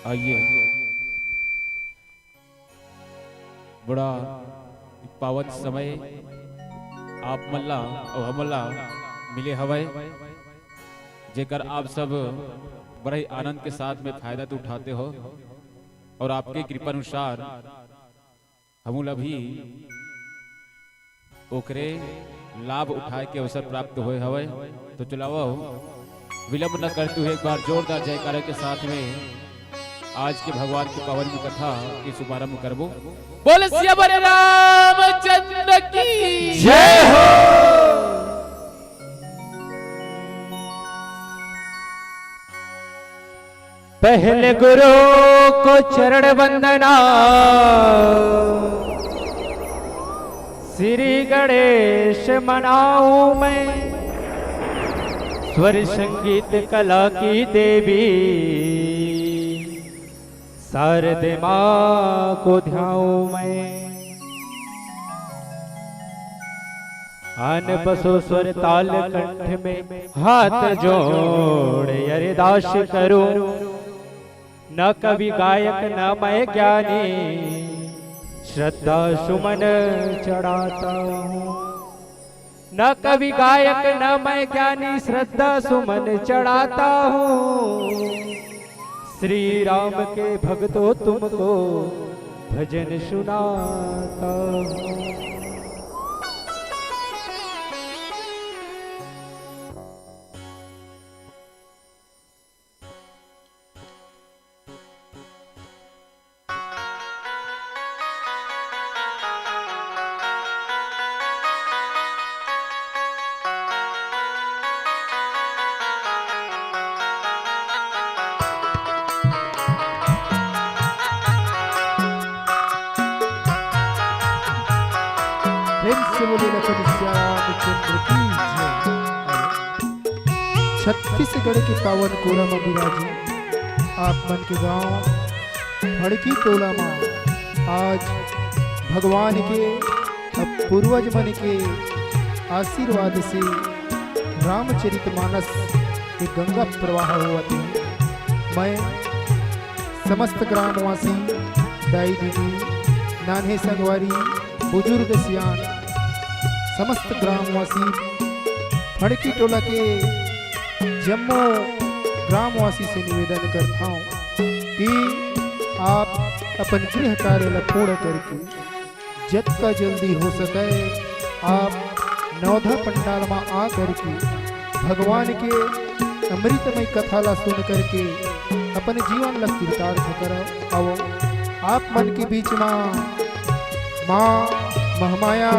आइए बड़ा पावन समय आप मल्ला और हमला मिले हवाए जेकर आप सब बड़े आनंद के साथ में फायदा तो उठाते हो और आपके कृपा अनुसार हमला भी ओकरे लाभ उठाए के अवसर प्राप्त हुए हवे। तो चलाओ विलंब न करते हुए एक बार जोरदार जयकारा के साथ में आज के भगवान की पावन की कथा की शुभारंभ करबो। बोल सियावर रामचंद्र की जय हो। पहले गुरु को चरण वंदना, श्री गणेश मनाऊं मैं, स्वर संगीत कला की देवी शारदे माँ को ध्याऊं मैं। आन बसो स्वर ताल कंठ में हाथ जोड़ अरदास करूं, न कवि गायक न मैं ज्ञानी श्रद्धा सुमन चढ़ाता हूँ। न कवि गायक न मैं ज्ञानी श्रद्धा सुमन चढ़ाता हूँ। श्री राम के भक्तों तुमको भजन सुनाता हूँ। छत्तीसगढ़ के पावन कोरा में विराजी आप मन के गांव फड़की टोला में आज भगवान के अब पूर्वज मन के आशीर्वाद से रामचरितमानस के गंगा प्रवाह हुआ थे। मैं समस्त ग्रामवासी दाई दीदी नान्हे संगवारी बुजुर्ग सियान समस्त ग्रामवासी फड़की टोला के जम्मू ग्रामवासी से निवेदन करता हूँ कि आप अपन गृह कार्य ला पूर्ण करके जितना जल्दी हो सके आप नवधा पंडाल में आ करके भगवान के अमृतमय कथा ला सुन करके अपन जीवन ला कृतार्थ करो। आओ आप मन के बीच में माँ महमाया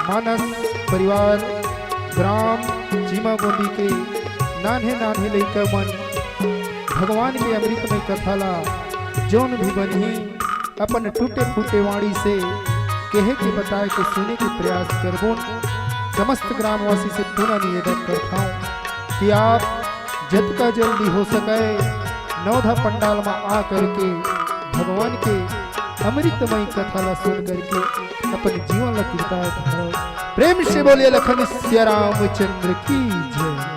मानस परिवार ग्राम चीमा गोंदी के नान्हे नान्हे लइका मन भगवान के अमृतमय कथा ला जौन भी बनी अपन टूटे फूटे वाणी से कहे के बताए के सुने के प्रयास करबो। समस्त ग्रामवासी से पूरा निवेदन करता हूँ कि आप जितना जल्दी हो सके नवधा पंडाल में आ करके भगवान के अमृतमय कथा ला सुन करके अपन जीवन ला कृतार्थ करो। प्रेम से बोलिए लखन सिया रामचंद्र की जय।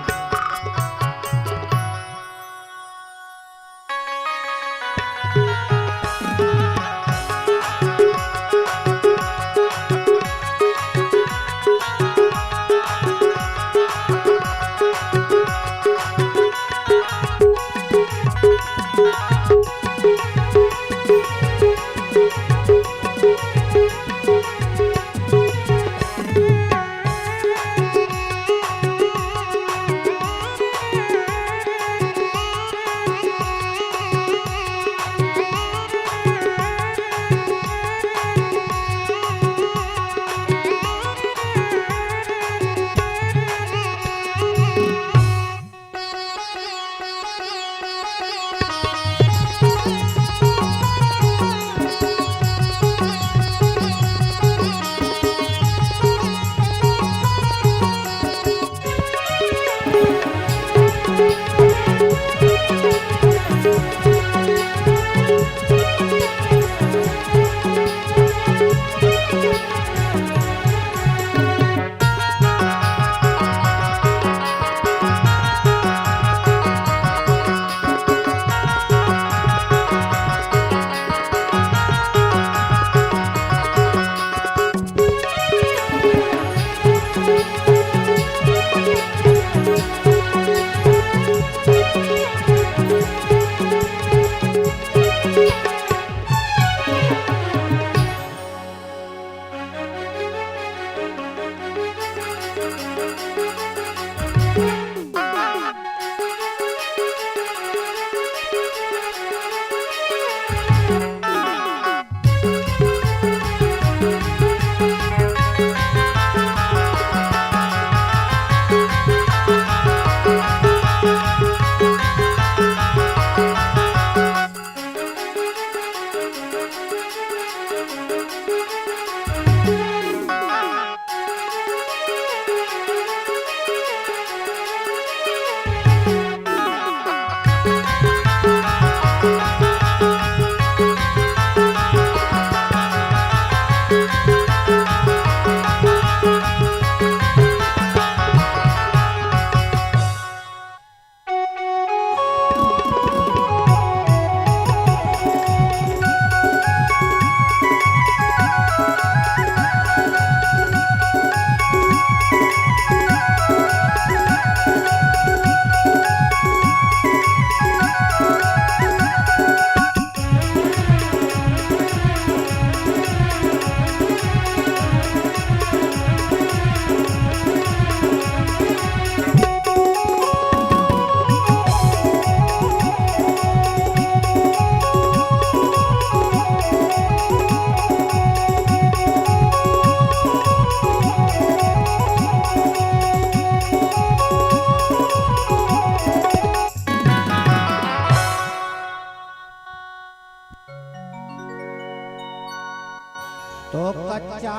ओ कच्चा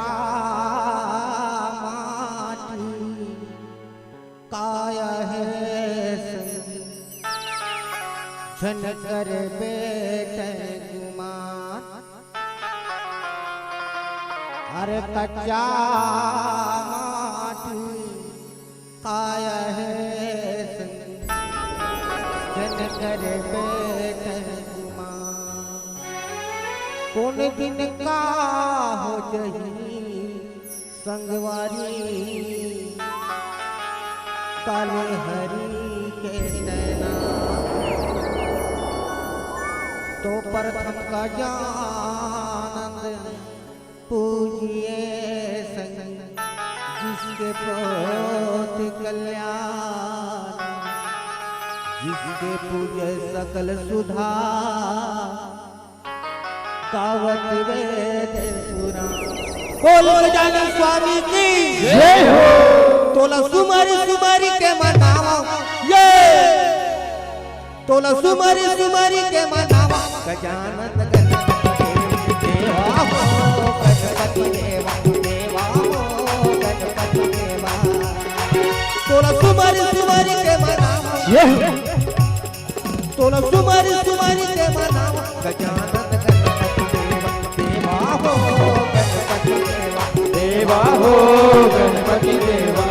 माटी काया है छन कर बेटे गुमान अरे कच्चा माटी काया है छन कर बेटे गुमान कौन दिन का हो जही संगवारी काले हरी के नैना तो प्रथम का जानंद पूजिए संग जिसके पोत कल्याण जिसके पूजे सकल सुधा कावत वेद पुराण बोल गजानन स्वामी की जय हो। तोला सुमारी सुमारी के मनावा ये तोला सुमारी सुमारी के मनावा गजानन गणपति देवा हो गणपति देवा देवा हो गणपति देवा तोला सुमारी सुमारी के मनावा तोला सुमारी सुमारी के मनावा गजानन देवा हो गणपति देवा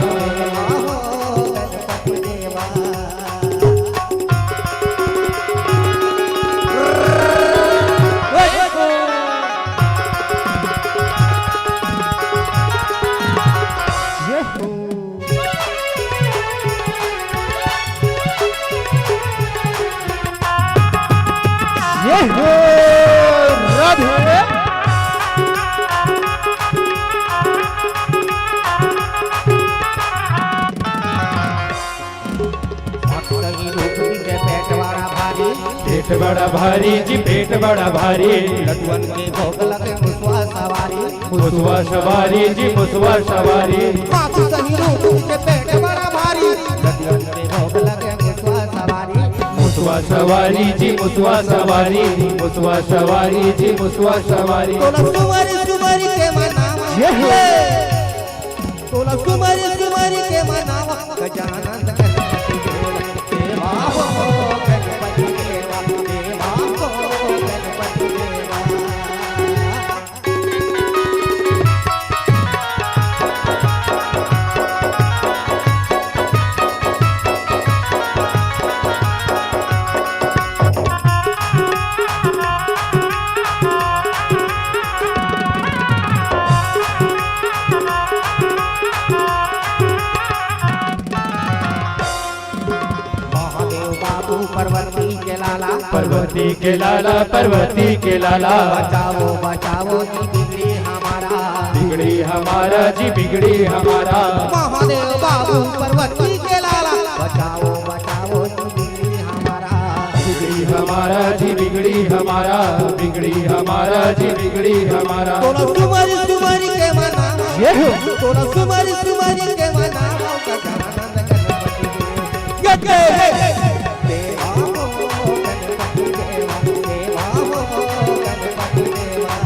पेट बड़ा भारी जी पेट बड़ा भारी लड्डुअन के भोग लगे मुसवा सवारी मुसवा सवारी जी मुसवा सवारी माथु सही रूप के पेट बड़ा भारी लड्डुअन के भोग लगे मुसवा सवारी मुसवा सवारी जी मुसवा सवारी मुसवा सवारी जी मुसवा सवारी तोला सुमारी सुमारी के मनावा तोला सुमारी सुमारी के मनावा गजानन गणपति देवा हो गणपति देवा देवा हो गणपति देवा पर्वती के लाला पर्वती के लाला पर्वती के लाला बचाओ बचाओ जी बिगड़ी हमारा बिगड़ी हमारा जी बिगड़ी हमारा महादेव बाबू पर्वती के लाला बचाओ बचाओ जी बिगड़ी हमारा बिगड़ी हमारा जी बिगड़ी हमारा बिगड़ी हमारा जी बिगड़ी हमारा तोला सुमारी सुमारी के मनावा तोला सुमारी सुमारी के मनावा गजानन गणपति देवा हो गणपति देवा देवा हो गणपति देवा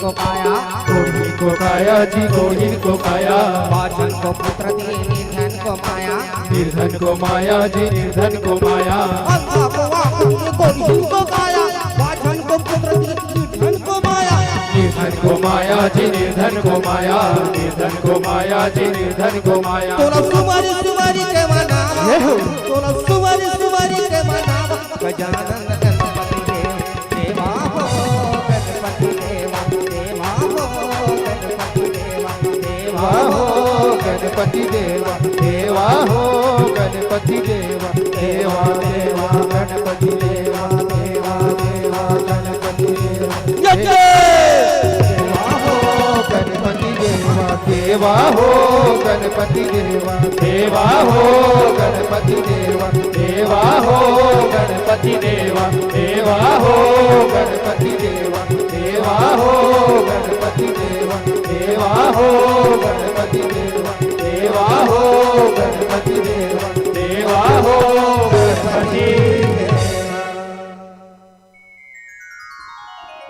को पाया गोहिन को काया जी गोहिन को काया बाजन को पुत्र दिए निर्धन को माया निर्धन को माया जी निर्धन को माया अंधा को आंख गोहिन को काया बाजन को पुत्र दिए निर्धन को माया निर्धन को माया जी निर्धन को माया निर्धन को माया जी निर्धन को माया तोला सुमारी सुमारी के मनावा तोला सुमारी सुमारी के मनावा गजानन गणपति देवा हो गणपति देवा देवा हो गणपति देवा देवा हो गणपति देवा देवा हो गणपति देवा देवा देवा गणपति देवा देवा देवा गणपति देवा देवा हो गणपति देवा देवा हो गणपति देवा देवा हो गणपति देवा देवा हो गणपति देवा देवा हो गणपति देवा देवा हो गणपति देवा देवा हो गणपति देवा देवा हो गणपति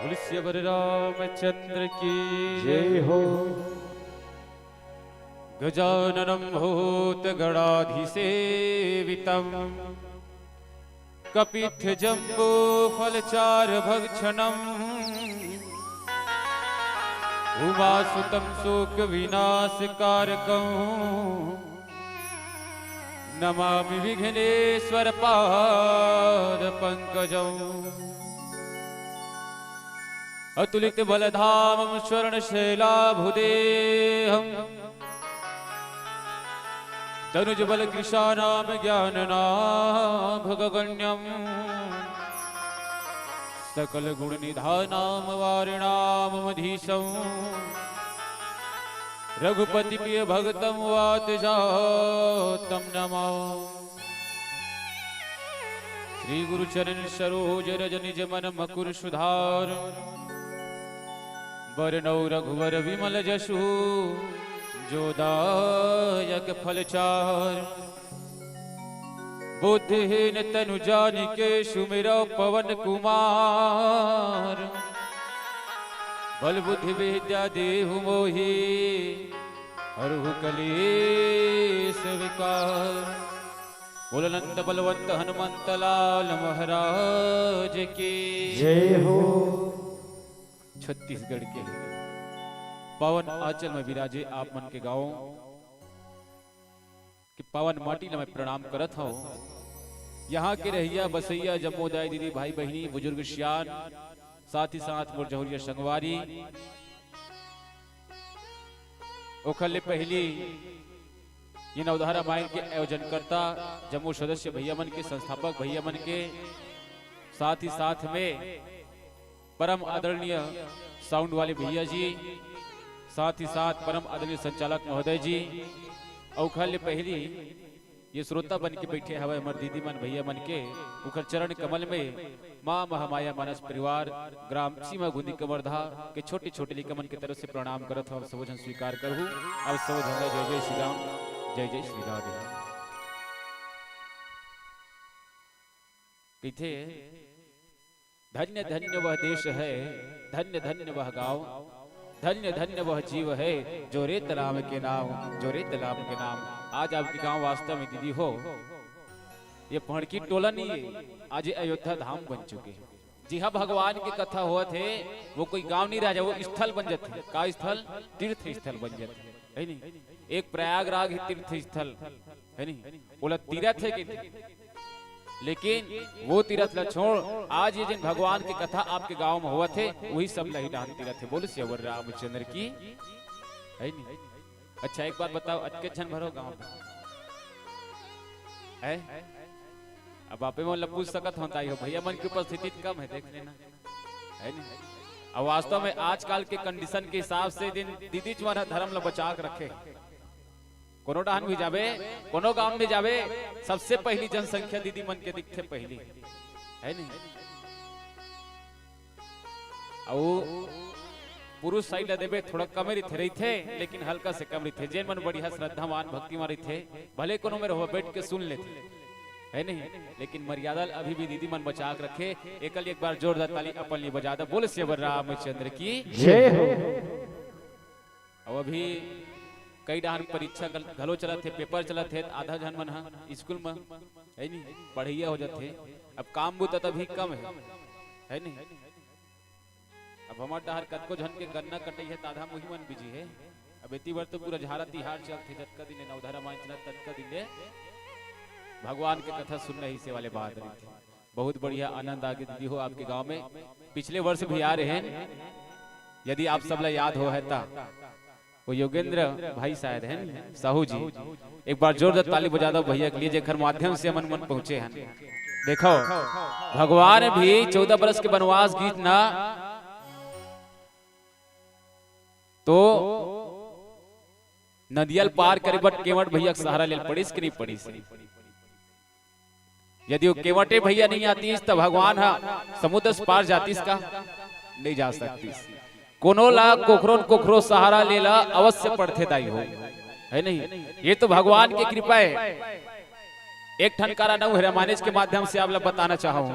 बोलिए रामचंद्र की जय हो। गजाननं भूतगणाधिसेवितं कपित्थजम्बूफलचारुभक्षणम् उमासुतं शोकविनाशकारकं नमामि विघ्नेश्वरपादपङ्कजम् अतुलित बलधामं स्वर्णशैलाभुदेहम् तनुज बल कृशानाम ज्ञाननाभगण्यम् सकल गुण निधानाम वारिणाम मधीशम् रघुपति प्रिय भगतम वात जातम नमा श्री गुरु चरण सरोज रज निज मन मकुर सुधार बरनौ रघुवर विमल जसु जोदायक फलचार बुद्धिहीन तनु जानिके सुमिरो पवन कुमार बल बुद्धि विद्या देहु मोहि हरहु कलेश विकार बोलनंद बलवंत हनुमंत लाल महाराज की जय हो। छत्तीसगढ़ के पावन आंचल में विराजे आप मन के गाँव कि पावन माटी में मैं प्रणाम करत हूँ। यहाँ के रहिया बसैया जम्मोदाय दीदी भाई बहनी बुजुर्ग सियान साथ ही साथ मोर जहुरिया संगवारी ओखले पहली ये नवधारा मायन के आयोजन करता जम्मू सदस्य भैया मन के संस्थापक भैया मन के साथ ही साथ में परम आदरणीय साउंड वाले भैया जी साथ ही साथ परम आदरणीय संचालक महोदय जी औखल्य पहली ये श्रोता बन के बैठे हवे हमार दीदी मन भैया मन के उखर चरण कमल में माँ महामाया मानस परिवार ग्राम सीमा गुंदी कवर्धा के छोटे छोटे लिकमन के तरफ से प्रणाम करत हूँ। सब जन स्वीकार करहूँ। अब सब जन जय जय श्री राम जय जय श्री राधे कहते धन्य धन्य वह देश है धन्य धन्य वह गाँव धन्य धन्य वह जीव है जो रेत राम के नाम जो रेत राम के नाम। आज आपके गांव वास्तव में दीदी हो ये पहड़की टोला नहीं है आज अयोध्या धाम बन चुके हैं। जी हाँ भगवान की कथा हुआ थे वो कोई गांव नहीं रह जाए वो स्थल बन जाते का स्थल तीर्थ स्थल बन जाते है नहीं। एक प्रयागराज तीर्थ स्थल है नहीं बोला तीर्थ है कि लेकिन वो तीरथ ला छोड़ आज ये जिन भगवान की कथा आपके गांव में हुआ थे वही सब लही डान तीरथ है। बोल सियावर रामचंद्र की है नहीं। अच्छा एक बात बताओ अटके छन भरो गांव में है अब आपे में पूछ सकत होता ही हो भैया मन की उपस्थिति कम है देख लेना है नहीं। अब वास्तव में आजकल के कंडीशन के हिसाब से दिन दीदी तुम्हारा धर्म ला बचा के रखे कोनो डाहन भी जावे कोनो गांव में जावे सबसे पहली जनसंख्या दीदी मन के दिखते पहली है नहीं। पुरुष साइड देवे थोड़ा कम रही थे लेकिन हल्का से कम रही थे जैन मन बढ़िया श्रद्धावान भक्ति मारी थे भले कोनो में रहो बैठ के सुन लेते है नहीं। लेकिन मर्यादा अभी भी दीदी मन बचा के रखे। एकल एक बार जोरदार ताली अपन लिए बजा दो। बोल सियावर रामचंद्र की जय हो। अब अभी कई डाहन परीक्षा घलो चला थे पेपर चला थे आधा जन मन स्कूल में है नहीं पढ़ैया हो जाते अब काम बुता तभी कम है नहीं। अब हमार डाहर कतको जन के गन्ना कटई है आधा मुही मन बिजी है। अब इतनी बार तो पूरा झारा तिहार चलते जतका दिन नवधारा मान चला ततका दिन भगवान की कथा सुनने ही से वाले बात रही थी। बहुत बढ़िया आनंद आगे दीदी हो आपके गांव में पिछले वर्ष भी आ रहे हैं यदि आप सब याद हो है ता वो योगेंद्र भाई शायद हैं साहू जी एक बार जोरदार ताली बजा दो भैया के लिए जेखर माध्यम से मन मन पहुंचे हैं। देखो भगवान भी 14 बरस के वनवास गीत ना तो नदियल पार करे बट केवट भैया का सहारा ले पड़ीस कि नहीं पड़ीस। यदि वो केवटे भैया नहीं आती तो भगवान समुद्र से पार जातीस का नहीं जा सकती। कोनो ला कोखरो सहारा लेला अवश्य पड़ते दाई हो, है नहीं। ये तो भगवान की कृपा है। एक ठनकारा न रामायण के माध्यम से आप लोग बताना चाहूँ,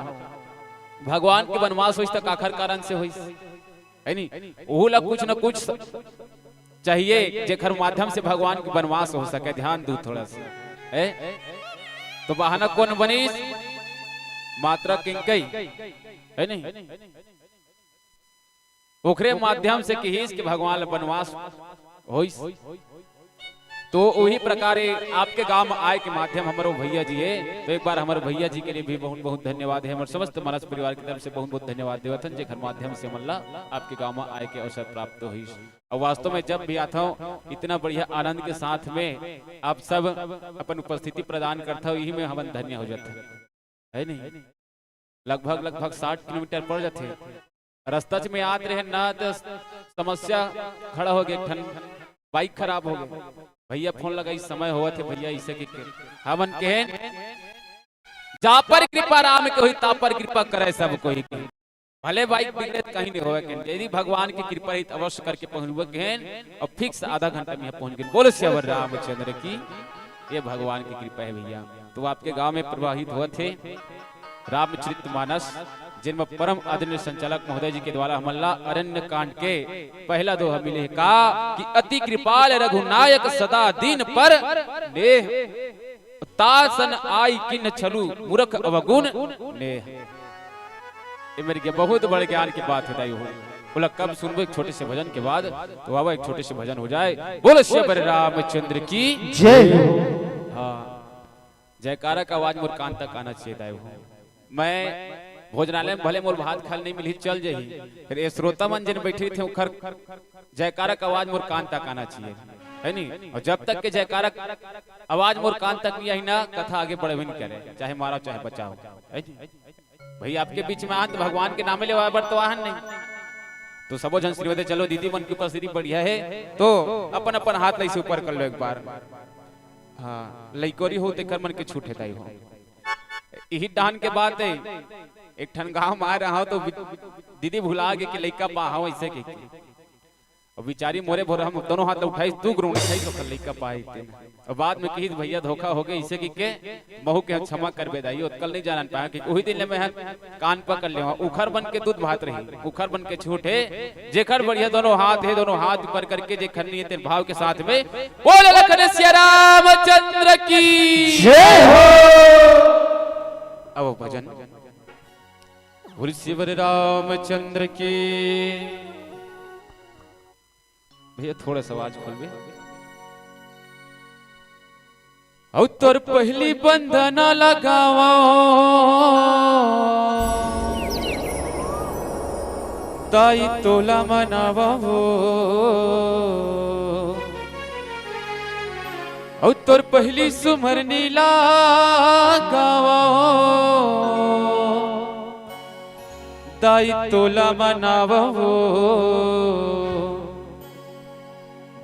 भगवान के वनवास हो तक आखिर कारण से होइस, है नहीं। वो ला कुछ न कुछ चाहिए जेखर माध्यम से भगवान के वनवास हो सके। ध्यान दू थोड़ा सा है तो बहाना कौन बनीस मात्रा किंकई, है नहीं। ओखरे माध्यम से कहिस कि भगवान वनवास होइस। तो वही प्रकार आपके गांव में आए के माध्यम हमारे भैया जी है। तो एक बार हमारे भैया जी के लिए भी बहुत बहुत धन्यवाद है। हमारे समस्त मनस परिवार की तरफ से बहुत बहुत धन्यवाद देवथन जेखर माध्यम से मल्ला आपके गांव में आए के अवसर प्राप्त हुई। और वास्तव में जब भी आता हूँ इतना बढ़िया आनंद के साथ में आप सब अपन उपस्थिति प्रदान करता हो, यही में हम धन्य हो जाते है नहीं। लगभग 60 किलोमीटर पड़ जाते रास्ता में आते रहे ना तो समस्या खड़ा हो गया, बाइक खराब हो गई। भैया फोन लगा इस समय हुआ थे भैया इसे के हमन के जा पर कृपा राम के होई ता पर कृपा करे सब कोई। भले बाइक बिगड़े कहीं नहीं होवे के यदि भगवान की कृपा रही अवश्य करके पहुंचबे के और फिक्स आधा घंटा में पहुंच गए। बोलो श्यावर रामचंद्र की, ये भगवान की कृपा है भैया। तो आपके गांव में प्रवाहित हुए थे रामचरितमानस, जिनमें परम आदरणीय संचालक महोदय जी के द्वारा हमला अरण्य कांड के पहला दोहा मिले का कि अति कृपाल रघुनायक सदा दिन पर नेह तासन आई किन छलु मूर्ख अवगुण नेह। ये मेरी बहुत बड़े ज्ञान की बात है। बोला कब सुनबो एक छोटे से भजन के बाद, तो बाबा एक छोटे से भजन हो जाए। बोलो श्री रामचंद्र की जय। हाँ, जयकारा का आवाज मोर कान तक आना चाहिए। मैं भोजनालय में भले मोर भात खाल नहीं मिली चल जाही, फिर ये श्रोता मन जिन बैठे थे उखर जयकारा का आवाज मोर कान तक आना चाहिए, है नहीं। और जब तक के जयकारा आवाज मोर कान तक नहीं आई ना, कथा आगे बढ़े नहीं करे, चाहे मारो चाहे बचाओ। भाई आपके बीच में आंत भगवान के नामे ले बर्तवाहन नहीं तो सबो जन श्रीवदे चलो दीदी मन की उपस्थिति बढ़िया है तो अपन अपन हाथ लई से ऊपर कर लो एक बार। हाँ लइकोरी हो ते कर मन के छूटे ताई हो। यही डान के बात है एक ठन गांव में आ रहा हो तो दीदी भुला गए कि लइका पाहा ऐसे के और बिचारी मोरे भोर हम दोनों हाथ उठाई तू ग्रोण उठाई तो लइका पाई और बाद में कही भैया धोखा हो गया इसे की के बहु के क्षमा कर बेदाई कल नहीं जान पाया कि वही दिन में कान पकड़ ले उखर बन के दूध भात रही उखर बन के छूटे जेखर बढ़िया दोनों हाथ है दोनों हाथ ऊपर करके जे खन्नी है भाव के साथ में बोले लखन सिया रामचंद्र की जय हो। अब भजन बोल शिवर रामचंद्र की। भैया थोड़ा सा आवाज खोल और तोर पहली बंधन लगावा ताई तोला मनावा और तोर पहली सुमरनी लगावा ताई तोला मनावा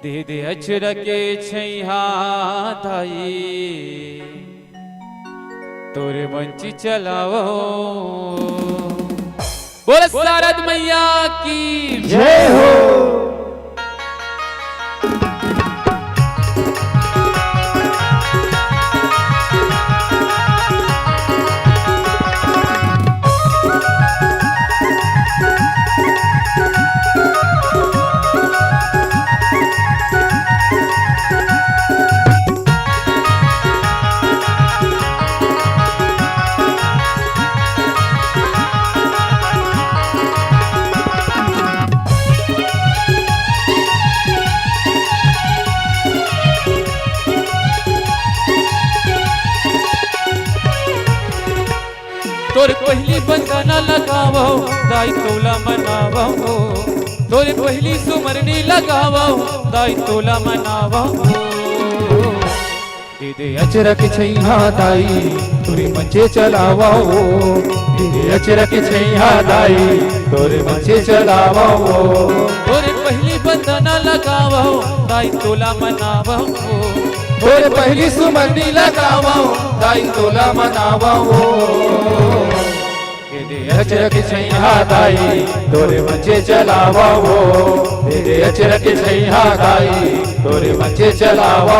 दे दे अचर के छैहा ताई तोरे मंची चलाओ। बोल शारद मैया की जय हो। तोर पहली बंधना लगावो दाई तोला मनावो तोर पहली सुमरनी लगावो दाई तोला मनावो दीदे अचरक छैहा दाई तोरे मंचे चलावो दीदे अचरक छैहा दाई तोरे मंचे चलावो तोर पहली बंधना लगावो लगावो दाई तोला मनावो तोरे पहली सुमनी लगावो दाई तोला मनावो अचरक छैया दाई तोरे मंचे चलावो तेरे अचरक छैया दाई तोरे मंचे चलावो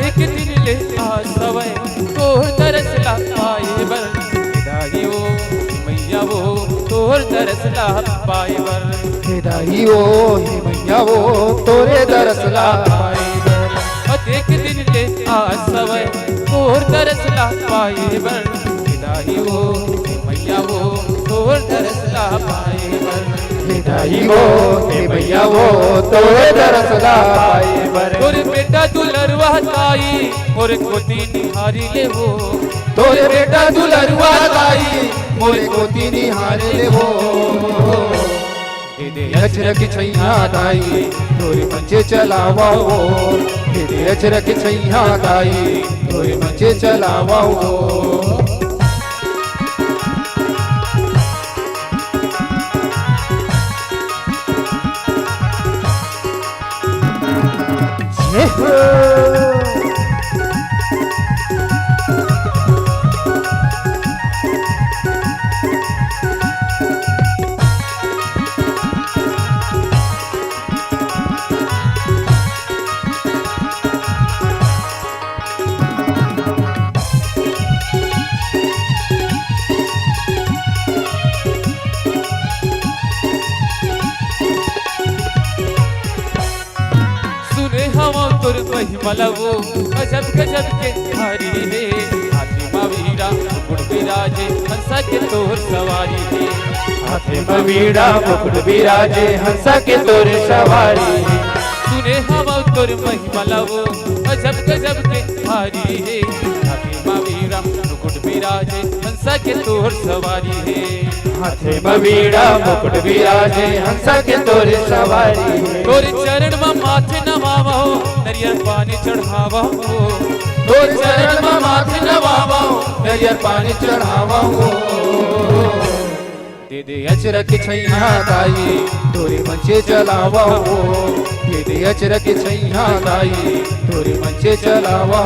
एक दिन ले सवय तोर तरसला पाए बर दाई वो मैया वो तोर तरसला पाए बर दाई वो हे मैया वो तोरे दरसला पाए बर एक दिन ले सवय तोर तरसला पाए बर दाई वो मैया वो तोर तरसला पाए बर दाई वो हे मैया वो तोरे दरसला पाए बर तोरे बेटा दुलरवा ताई मोरे कोती निहारी ले वो तोरे बेटा दुलरुआ दाई मोरे कोती निहारे ले वो दे अचरक छैया दाई तोरे मंचे चलावा वो दे अचरक छैया दाई तोरे मंचे चलावा वो तोर महिमला वो गजब गजब के धारी रे हाथी मावीरा मुकुट विराजे हंसा के तोर सवारी रे हाथे मवीड़ा मुकुट विराजे हंसा के तोर सवारी सुने हम तोर महिमला वो गजब गजब के धारी रे हाथी मावीरा मुकुट विराजे हंसा के तोर सवारी रे हाथे मवीड़ा मुकुट विराजे हंसा के तोर सवारी तोर चरण में माथे नवावो नरियर पानी चढ़ावो तोर चरण में माथे नवावो नरियर पानी चढ़ावो दे अचरक छैया दाई तोरे मंचे चलावो दे अचरक छैया दाई तोरे मंचे चलावो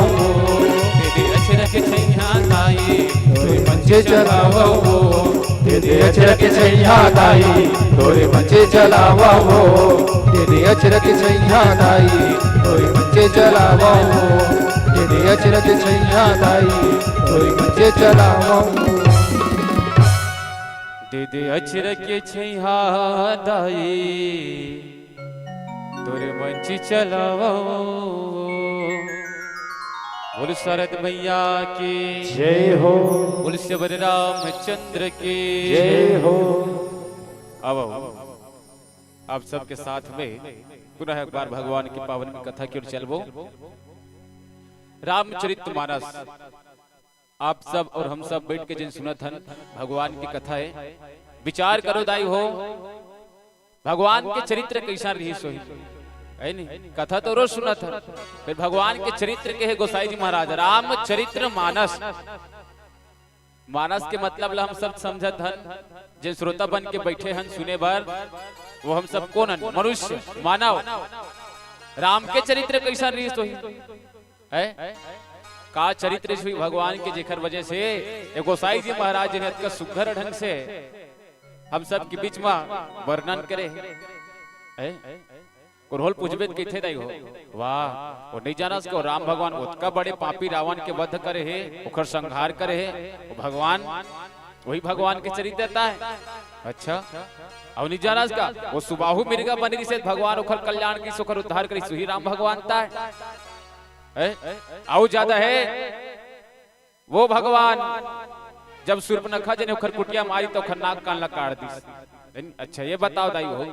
दे अचरक छैया दाई तोरे मंचे चलावो दे अचरक छैया दाई तोरे मंचे चलावो दे अचरक छैया दाई तोरे मंचे चलावो दे अचरक छैया दाई तोरे मंचे चलावो दे अचरक छैया दाई तोरे मंची चलावो बोल शरद मैया की जय हो बोल श्री रामचंद्र की जय हो अब आप सबके साथ में पुनः एक बार भगवान की पावन कथा की ओर चलबो। रामचरितमानस आप सब और हम सब बैठ के जिन सुनत हन भगवान की कथा है विचार करो दाई हो भगवान के चरित्र कैसा रही सोई है नहीं कथा तो रोज सुना था फिर भगवान के चरित्र के है गोसाई जी महाराज रामचरित्र मानस मानस के मतलब हम सब समझत हन जिन श्रोता बन के बैठे हन सुने बार वो हम सब कौन हन मनुष्य मानव राम के चरित्र कैसा रही सोई है का चरित्र हुई भगवान के जेखर वजह से एक गोसाई जी महाराज ने इतना सुघर ढंग से हम सब के बीच में वर्णन करे है कुरहोल पूछबे कैथे दाई हो वाह वो नहीं जाना उसको राम भगवान उतका बड़े पापी रावण के वध करे है ओकर संहार करे है वो भगवान वही भगवान के चरित्र देता है अच्छा अब नहीं जाना उसका वो सुबाहु मिर्गा बनी से भगवान ओकर कल्याण की सोकर उद्धार करी सुही राम भगवान ता है आओ ज्यादा है वो भगवान जब सूर्पनखा जने ओखर कुटिया मारी तो ओखर नाक कान ला काट दी। अच्छा ये बताओ दाई हो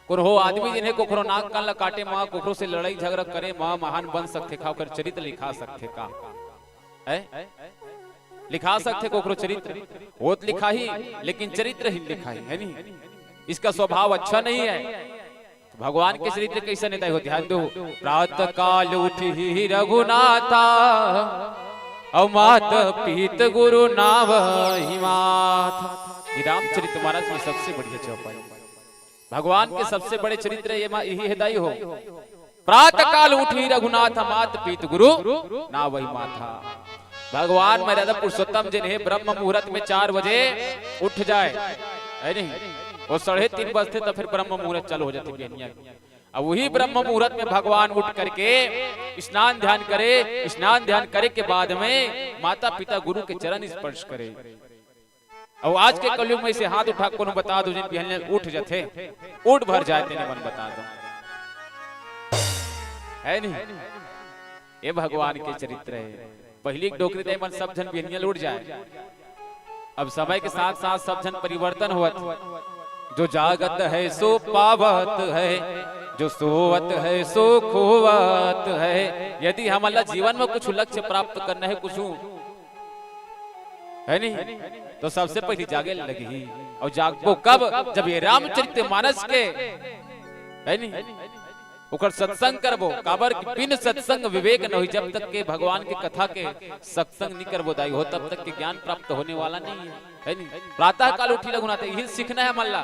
कोन हो आदमी जिन्हें कोखरो नाक कान ला काटे मां कोखरो से लड़ाई झगड़ा करे मां महान बन सकते खा कर चरित्र लिखा सकते का है लिखा सकते कोखरो चरित्र वो तो लिखा ही लेकिन चरित्र ही लिखा है नहीं इसका स्वभाव अच्छा नहीं है। तो भगवान के चरित्र कैसे नहीं हो ध्यान दो। प्रातः काल उठी रघुनाथा अमात पीत गुरु नाव हिमाथ। ये रामचरित मानस में सबसे बढ़िया चौपाई भगवान के सबसे बड़े चरित्र यही हृदय हो। प्रातः काल उठी रघुनाथ मात पीत गुरु नाव हिमाथा। भगवान मर्यादा पुरुषोत्तम जिन्हें ब्रह्म मुहूर्त में 4 बजे उठ जाए है नहीं वो 3:30 बजते तो फिर ब्रह्म मुहूर्त चालू हो जाती बेनिया। अब वही ब्रह्म मुहूर्त में भगवान उठ करके स्नान ध्यान करे। स्नान ध्यान करे के बाद में माता पिता गुरु के चरण स्पर्श करे। अब आज के कलयुग में से हाथ उठा को बता दो जिन बिहनिया उठ जाते उठ भर जाए तेने मन बता दो है नहीं। ये भगवान के चरित्र है। पहली डोकरी दे मन सब जन बिहनिया लूट जाए। अब समय के साथ साथ सब जन परिवर्तन हुआ। जो जागत है सो पावत है जो सोवत है सो खोवत है। यदि हम अल्लाह जीवन में कुछ लक्ष्य प्राप्त करना है कुछ है नहीं तो सबसे पहले जागे लगी। और जागबो कब जब ये रामचरित मानस के है नहीं उकर सत्संग करबो काबर बिन सत्संग विवेक न हो। जब तक के भगवान के कथा के सत्संग नहीं करबो दाई हो तब तक के ज्ञान प्राप्त होने वाला नहीं है नहीं। प्रातः काल उठी रघुनाथ यही सीखना है मल्ला।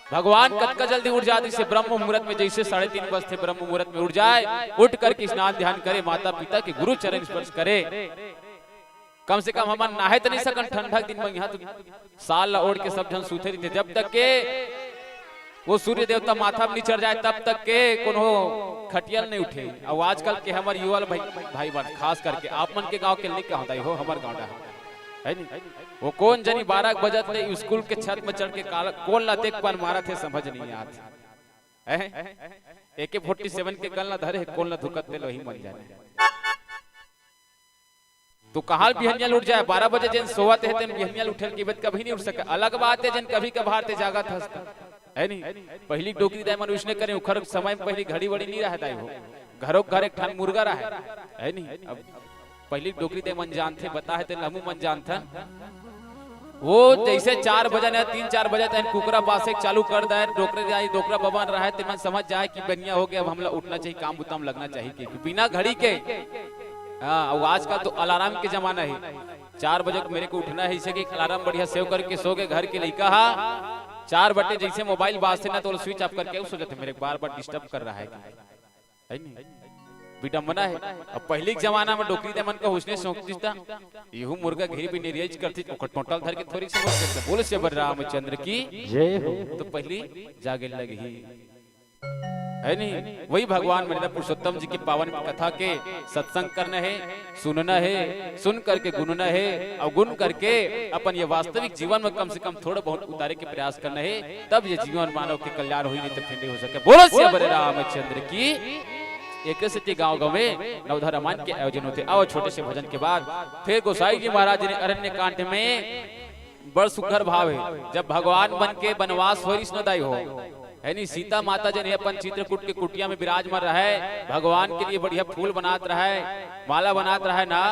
भगवान कतका जल्दी उठ जाती से ब्रह्म मुहूर्त में जैसे 3:30 बजे ब्रह्म मुहूर्त में उठ जाए उठ करके स्नान ध्यान करे माता पिता के गुरु चरण स्पर्श करे। कम से कम हमार नहाए तो नहीं सकन ठंडा दिन में यहाँ तो साल ओढ़ के सब जन सूते थे जब तक के वो सूर्य देवता माथा में नहीं चढ़ जाए तब तक के कोनो खटियल नहीं उठे। और आजकल के हमारे युवा भाई बन खास करके आप मन के गांव के नहीं कहता हो हमार गांव है नहीं वो कौन जनी 12 बजत ले स्कूल के छत में चढ़ के कौन ला देख पान मारा थे समझ नहीं आता AK-47 के गल ना धरे कौन ला धुकत ले वही मर जाए। तो कहां बिहनिया लुट जाए 12 बजे जन सोवत है तेन बिहनिया उठल की बात कभी नहीं उठ सके। अलग बात है जन कभी कभार ते जागत हंसता है नहीं। पहली डोकरी दाय मन उसने करे उखर समय में पहली घड़ी वड़ी नहीं रहता हो घरों घर एक ठान मुर्गा रहा है नहीं। अब पहली डोकरी दे मन जानते बता है तेन हमू मन जानथन वो जैसे 4 बजे ने 3-4 बजे तक कुकरा बासे चालू कर दे डोकरे जाई डोकरा बबन रहा है ते मन समझ जाए कि बनिया हो गया अब हमला उठना चाहिए काम बुताम लगना चाहिए कि बिना घड़ी के। हाँ और आजकल तो अलार्म के जमाना है 4 बजे मेरे को उठना है इसे कि अलार्म बढ़िया सेव करके सो के घर के लड़का 4 बजे जैसे मोबाइल बाजते ना तो स्विच ऑफ करके सो जाते मेरे बार बार डिस्टर्ब कर रहा है नहीं विडम्बना है। अब पहले के जमाना में डोकरी दे मन का उसने सोचता यहू मुर्गा घेरी भी निरेज करती टोटल धर के थोड़ी सी बोले से रामचंद्र की जय हो। तो पहली जागे लगी है नहीं। वही भगवान मर्यादा पुरुषोत्तम जी की पावन कथा के सत्संग करना है सुनना है सुन करके गुनना है और गुन करके अपन ये वास्तविक जीवन में कम से कम थोड़ा बहुत उतारे के प्रयास करना है तब ये जीवन मानव के कल्याण हो नहीं तो ठंडे हो सके। बोलो से रामचंद्र की। एक से गांव गांव में नवधा रामायण के आयोजन होते। आओ छोटे से भजन के बाद फिर गोसाई जी महाराज ने अरण्य कांड में बड़ सुघर भाव है जब भगवान बन के वनवास हो स्नोदाई हो है नहीं। सीता माता जन अपन चित्रकूट के कुटिया में विराजमान रहा है भगवान के लिए बढ़िया फूल बनात रहा है माला बनात रहा है ना।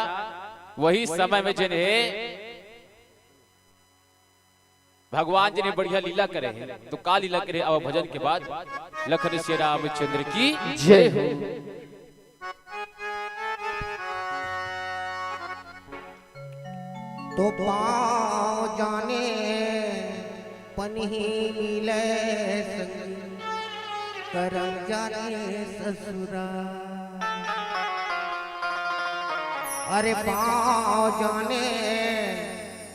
वही समय में जन भगवान जी ने बढ़िया लीला करे है तो का लीला करे अब भजन के बाद लखन श्री रामचंद्र की जय हो। तो पाओ जाने पनही मिले संग करम जाने ससुरा। अरे पाओ जाने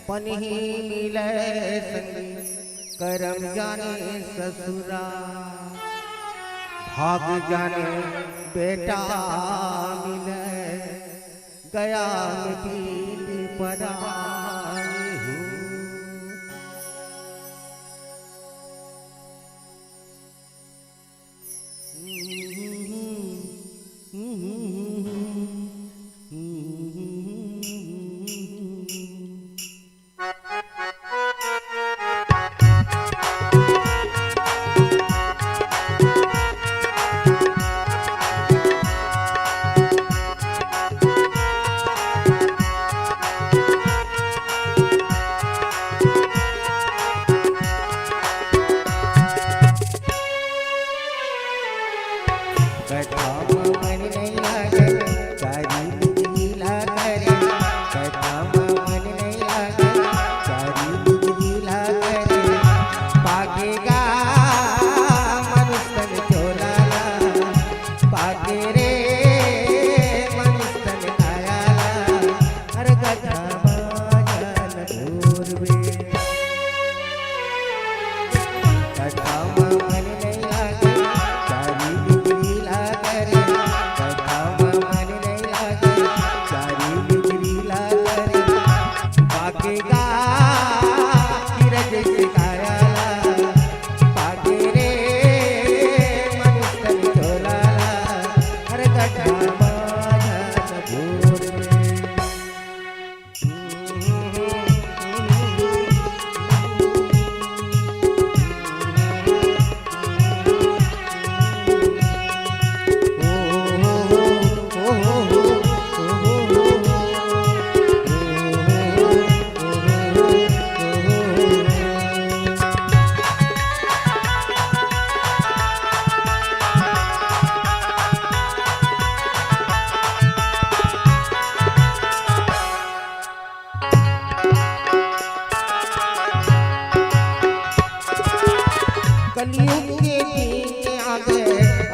पनही मिले संग करम जाने ससुरा। भाग जाने बेटा मिले गया मिट्टी पराई हूँ।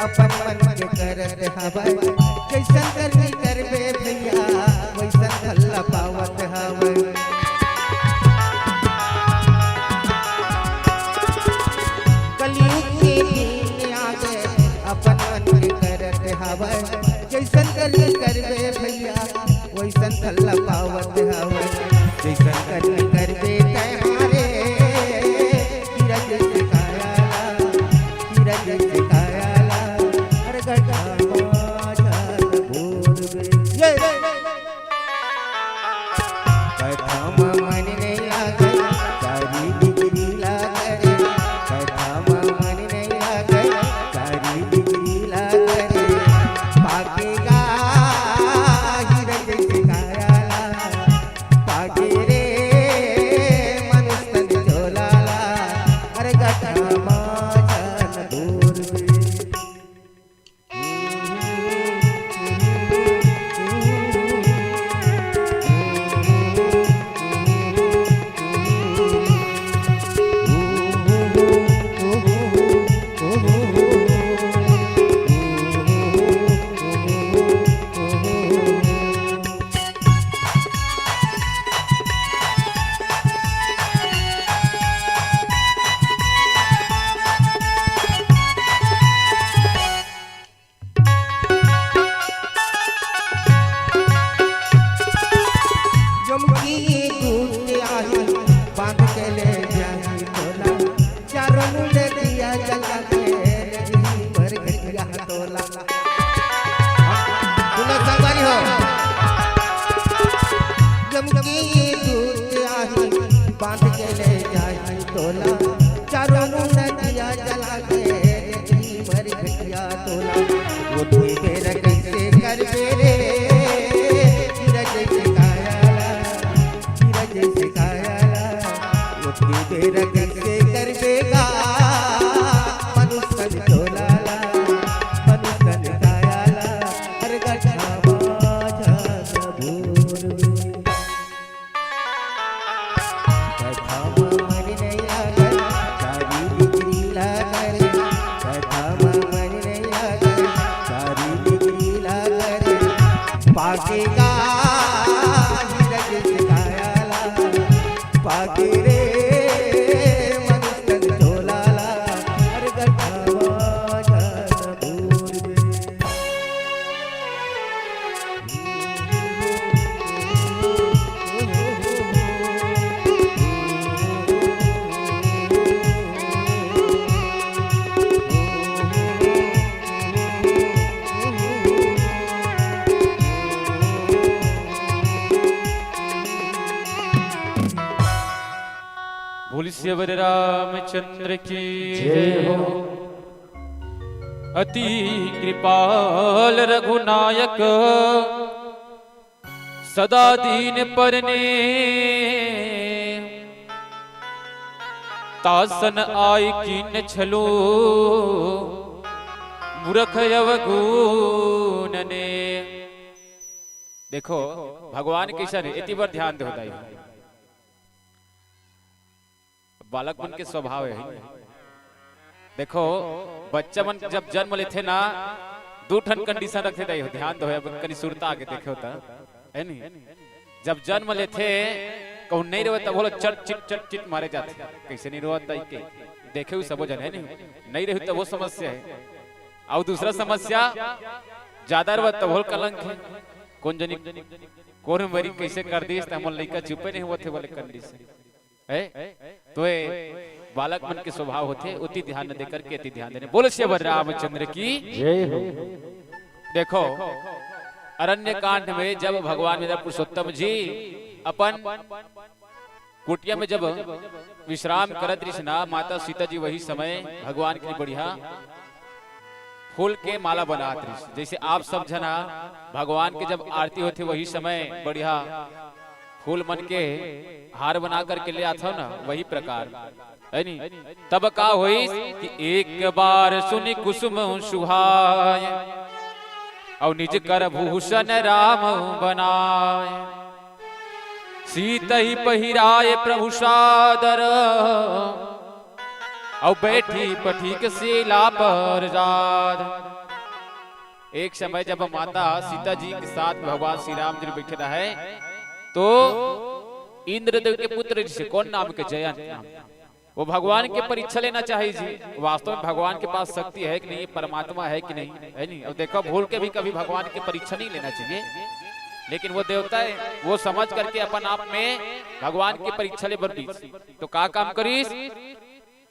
अपन मन के करत हवै जैसन करनी करबे भैया वैसन भल्ला पावत हवै कलयुग के दिन आ गए अपन मन के करत हवै जैसन करनी करबे भैया वैसन भल्ला पावत हवै जैसन करनी करबे तै हारे किरत सिखाया किरत सिखाया हर गटा माचल भूरबे ये कथा मन नहीं आगे सारी डिग्री लागे कथा मन नहीं आगे सारी डिग्री लागे पाकेगा हिरज सिखाया पाके रे मनुष्य झोलाला हर गटा माचल भूरबे जमकी दूध आई बांध के ले जाई तोला चारों मुंडे दिया जला के रही पर गया तोला सुनो संगवारी हो जमकी दूध आई बांध के ले जाई तोला चारों मुंडे दिया जला के रही पर गया तोला वो तुई तेरा कैसे कर रे किरज सिखाया किरज सिखाया मुझे तेरा कैसे कर देगा मनुष्य झोलाला मनुष्य कायाला हर गठा माचल भूरबे कथा मन नहीं आगे सारी डिग्री लागे कथा मन नहीं आगे सारी डिग्री लागे पाकेगा हिरज सिखाया पाके रे मनुष्य झोलाला हर गठा माचल भूरबे बोल श्री रामचंद्र की जय हो। अति कृपाल रघुनायक सदा दीन परने तासन आय कीन छलो मूर्ख अवगुण ने। देखो भगवान कैसा है इति पर ध्यान दो दाई बालक मन के स्वभाव है। देखो बच्चा मन जब जन्म लेते ना दो ठन कंडीशन रखते दाई ध्यान दो कनी सुरता आगे देखे होता है नहीं। जब जन्म लेते कहूँ नहीं रोता बोलो चट चिट मारे जाते कैसे नहीं रोता के देखे हुए सब जन है नहीं रही तो वो समस्या है। और दूसरा समस्या ज्यादा रोता बोल कलंक है कौन जनी कौन मरी कैसे कर दी हम लड़का चुपे नहीं हुआ थे बोले कंडीशन है। तो बालक मन के स्वभाव होते उति ध्यान न देकर के अति ध्यान देने। बोलो श्री रामचंद्र की जय हो। देखो अरण्य कांड में जब भगवान मेरा पुरुषोत्तम जी अपन कुटिया में जब विश्राम करत रही माता सीता जी वही समय भगवान की बढ़िया फूल के माला बनात रही। जैसे आप सब जना भगवान के जब आरती होती वही समय बढ़िया फूल मन के हार बना करके ले आता ना वही प्रकार है नी। तब का हुई कि एक बार सुनि कुसुम सुहाय और निज कर भूषण राम बनाए सीत ही पहिराए प्रभु सादर और बैठी पठीक शिला पर जाद। एक समय जब माता सीता जी के साथ भगवान श्री राम जी बैठे रहे तो इंद्रदेव के पुत्र ऋषि कौन नाम के जयंत, वो भगवान की परीक्षा लेना चाहिए जी वास्तव में भगवान के पास शक्ति है कि नहीं, परमात्मा है कि नहीं, है नहीं। अब देखो भूल के भी कभी भगवान की परीक्षा नहीं लेना चाहिए, लेकिन वो देवता है वो समझ करके अपन आप में भगवान की परीक्षा ले बरती। तो का काम करीस,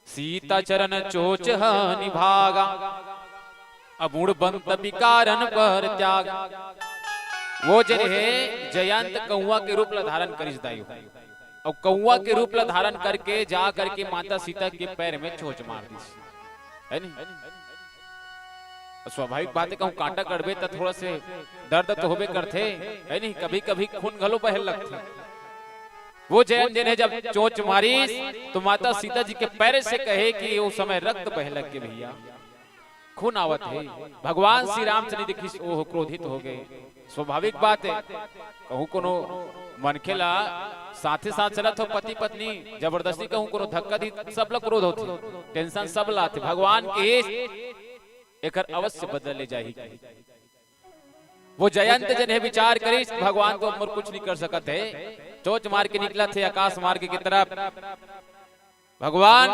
सीता चरण चोच निभागा अबूढ़ बंत विकारन पर त्याग। वो जन है जयंत कौआ के रूप ला धारण करिस दाई, और कौआ के रूप ला धारण करके जा करके माता सीता के पैर में चोच मार दी, है नहीं। स्वाभाविक बात है कहूँ कांटा कड़बे तो थोड़ा से दर्द तो होबे करते, है नहीं, कभी कभी खून घलो बहल लगते। वो जयंत जिन्हें जब चोच मारी तो माता सीता जी के पैर से कहे कि वो समय रक्त बह लग के भैया खून आवत है। भगवान श्री रामचंद्र देखी ओह क्रोधित हो गए। स्वाभाविक बात है कहूँ कोनो मनखेला साथे साथ चलत हो पति पत्नी जबरदस्ती कहूँ कोनो धक्का दी सब लोग क्रोध होते, टेंशन सब लाते। भगवान के एकर अवश्य बदल ले जाही। वो जयंत जन है विचार करी भगवान को मोर कुछ नहीं कर सकते है, चोच मार के निकला थे आकाश मार्ग की तरफ। भगवान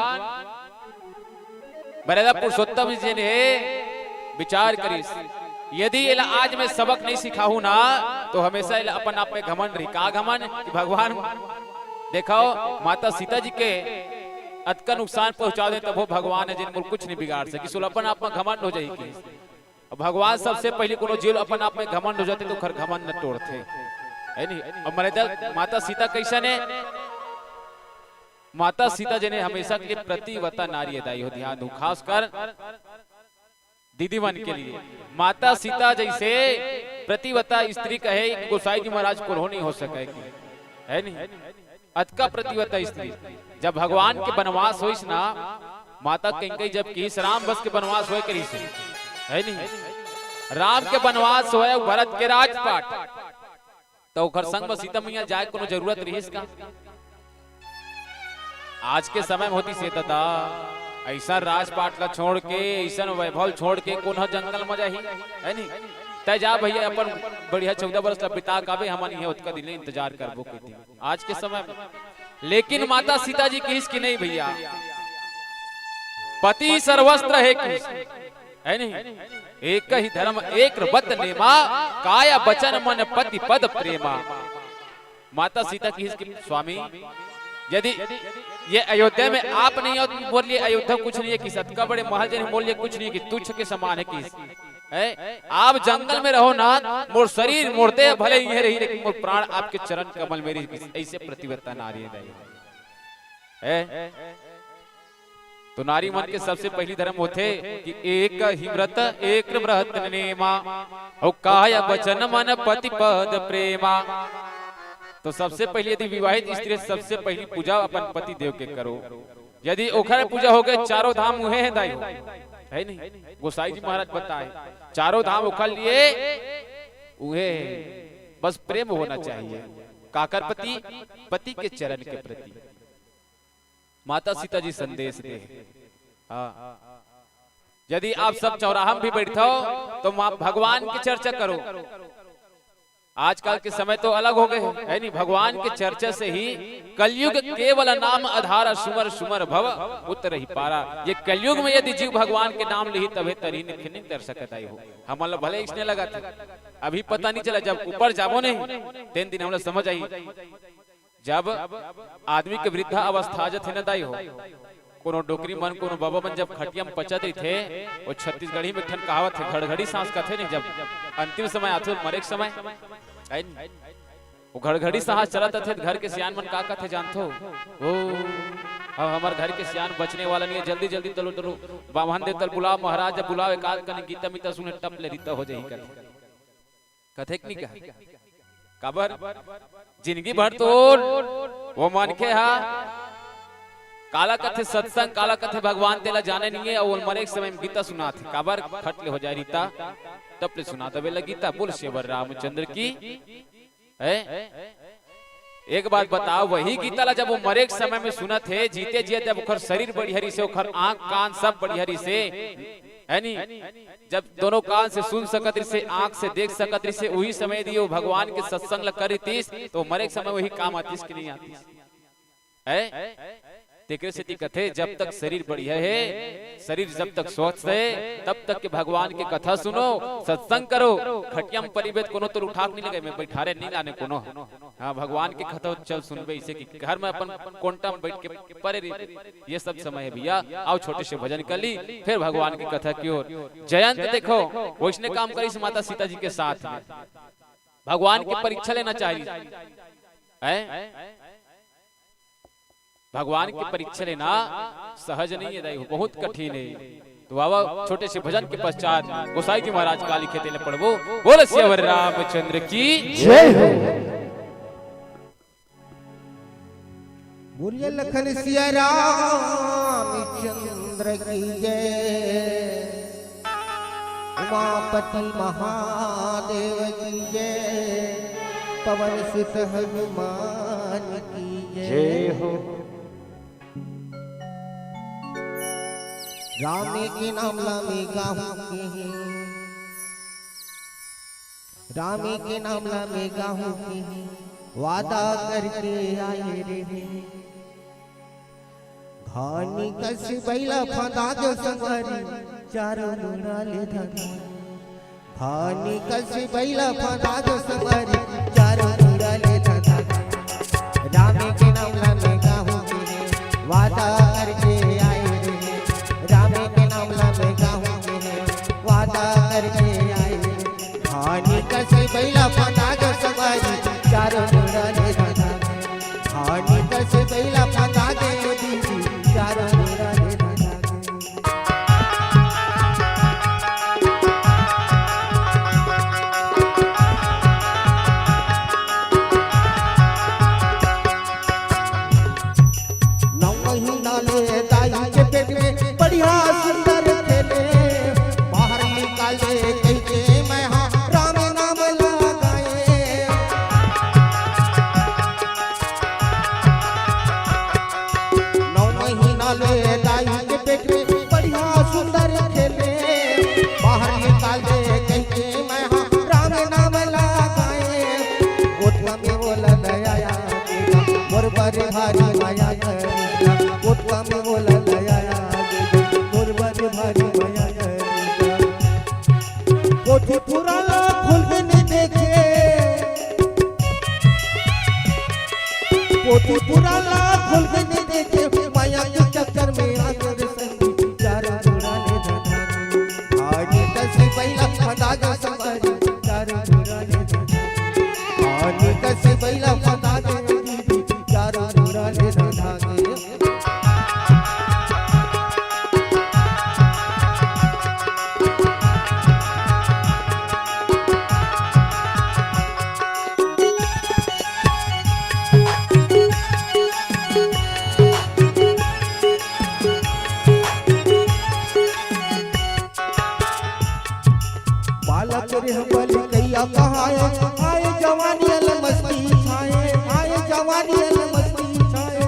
मर्यादा पुरुषोत्तम जी ने विचार करी यदि आज मैं सबक नहीं सिखाऊं ना तो हमेशा अपन आप में घमंड रही। का घमंड कि भगवान देखो माता सीता जी के अतका नुकसान पहुंचा दे तब वो भगवान है जिन कुछ नहीं बिगाड़ सकी। सो अपन आप में घमंड हो जाएगी। भगवान सबसे पहले कोनो जीव अपन आप में घमंड हो जाते तो खर घमंड न तोड़ते, है नहीं। और मर्यादा माता सीता कैसा ने माता सीता जी ने हमेशा के लिए प्रतिवता नारी दाई हो। ध्यान दो खासकर दीदीवन के लिए माता सीता जैसे प्रतिवता स्त्री कहे गोसाई जी महाराज को नहीं हो सके, है नहीं। अतका प्रतिवता स्त्री जब भगवान के वनवास होइस ना माता कहीं जब की राम बस के वनवास होए करी से, है नहीं। राम के वनवास होए भरत के राजपाट तो घर संग में सीता मैया जाए कोनो जरूरत रही इसका। आज के समय में होती से दादा ऐसा राजपाट ला छोड़ के ऐसा वैभव छोड़ के कौन जंगल में जाही, है नहीं। तय जा भैया अपन बढ़िया 14 वर्ष ला बिता काबे हम नहीं उतका दिन इंतजार करबो कहती आज के समय में। लेकिन माता सीता जी की इसकी नहीं भैया, पति सर्वस्त्र है की, है नहीं। एक ही धर्म एक बत नेमा काया बचन मन पति पद प्रेमा। माता सीता की इसकी स्वामी यदि ये अयोध्या में आप नहीं हो तो बोलिए अयोध्या कुछ नहीं है कि सतका बड़े महल जन बोलिए कुछ नहीं है कि तुच्छ के समान है कि आप जंगल में रहो ना मोर शरीर मोड़ते भले ये रही लेकिन मोर प्राण आपके चरण कमल मेरी ऐसे प्रतिवत्ता नारी है। तो नारी मन के सबसे पहली धर्म होते कि एक ही व्रत एक व्रत नेमा और काया वचन मन पति पद प्रेमा। तो सबसे पहले यदि विवाहित स्त्री सबसे पहली पूजा अपन पति देव के करो। यदि ओखर पूजा हो गए चारों धाम उहे है दाई, है नहीं। गोसाई जी महाराज बताए चारों धाम ओखर लिए उहे बस प्रेम होना चाहिए। काकर पति पति के चरण के प्रति माता सीता जी संदेश दे। यदि आप सब चौराहा भी बैठो तो भगवान की चर्चा करो। आजकल के समय तो अलग हो गए है नहीं। भगवान के चर्चा से ही कलयुग केवल नाम आधार सुमर सुमर भव उतर ही पारा। ये कलयुग में यदि जीव भगवान के नाम ली तबे तरी नहीं कर सकता हो। हम भले इसने लगा था अभी पता नहीं चला, जब ऊपर जाबो नहीं 3 दिन हम समझ आई। जब आदमी के वृद्धा अवस्था जत है न दाई हो कोनो डोकरी मन कोनो बाबा मन जब खटिया में पचत थे वो छत्तीसगढ़ी में ठन कहावत है घड़घड़ी सांस कहते नहीं। जब अंतिम समय आते मरे के समय वो घड़घड़ी सांस चलत थे घर के सियान मन का कहते जानते हो ओ अब हमारे घर के सियान बचने वाला नहीं है, जल्दी जल्दी तलो तलो बामन दे तल बुलाओ महाराज जब बुलाओ एकाद कने गीता मीता सुने टप ले रीता हो जाई कथे नहीं कहा कबर जिंदगी भर तो वो मन के हा काला कथे सत्संग काला कथे भगवान तेला जाने नहीं है। और मरे समय में गीता सुना थे काबर खटले हो जाए रीता तब ले सुना तबे गीता बोल शेवर रामचंद्र की है। एक बात बताओ, वही गीता ला जब वो मरे के समय में सुना थे, जीते जिए जब ओखर शरीर बढ़िया से, ओखर आंख कान सब बढ़िया से, है नी, जब दोनों कान से सुन सकत से, आंख से देख सकत से, वही समय दियो भगवान के सत्संग ला करी तीस, तो मरे के समय वही काम आतीस कि नहीं आतीस है। तेकरे से कथे जब तक शरीर बढ़िया है, शरीर जब तक स्वस्थ है, तब तक के भगवान के कथा सुनो, सत्संग करो। खटिया में परिवेद कोनो तो उठा नहीं लगे, मैं बैठारे नहीं लाने कोनो। हाँ, भगवान के कथा चल सुनबे, इसे कि घर में अपन कोंटा में बैठ के परे ये सब समय है भैया। आओ छोटे से भजन कर ली, फिर भगवान की कथा की ओर। जयंत देखो वैष्णव काम करी से माता सीता जी के साथ में भगवान की परीक्षा लेना चाहिए। भगवान की परीक्षा लेना सहज नहीं है, बहुत कठिन है। तो बाबा छोटे से भजन के पश्चात गोसाई जी महाराज काली खेते ले पढ़वो। बोल सियावर रामचंद्र की जय हो। बोलिए लखन सिया रामचंद्र की जय, उमापति महादेव की जय, पवन सुत हनुमान की जय हो। राम के नाम लामे गाहू के, राम के नाम लामे गाहू के, वादा करके आए रे। धानी कस बैला फंदा जो संगरी, चारों मुड़ा ले धनी। धानी कस बैला फंदा जो संगरी, चारों मुड़ा ले धनी। राम के नाम लामे गाहू के, वादा करके आए रे। राम के नाम लामे गाहू के, वादा करके आए। धानी कस बैला फंदा जो संगरी, चारों मुड़ा ले धनी। धानी कस बैला फंदा जो दीदी, चारों मुड़ा ले धनी। बढ़िया सुंदर खेले, बाहर निकाले कहते मैं हाँ राम नाम लगाए। नौ महीना ले दाई के पेट में बढ़िया सुंदर खेले, बाहर निकाले कहते मैं हाँ राम नाम लगाए। ओठवा में बोला नया मोर बड़े भारी माया करेगा, ओठवा में बोला नया भारी माया करेगा। पोथी पुराना खोल के नहीं देखे, पोथी पुराना खोल के नहीं देखे, माया के चक्कर में आकर संगी, चारों मुड़ा ले धनी। आगे कसी बैला फंदा जो संगरी, चारों मुड़ा ले धनी। आगे कसी बैला फंदा जो दीदी, चारों मुड़ा ले धनी। आए जवानी अल मस्ती छाए, आए जवानी अल मस्ती छाए।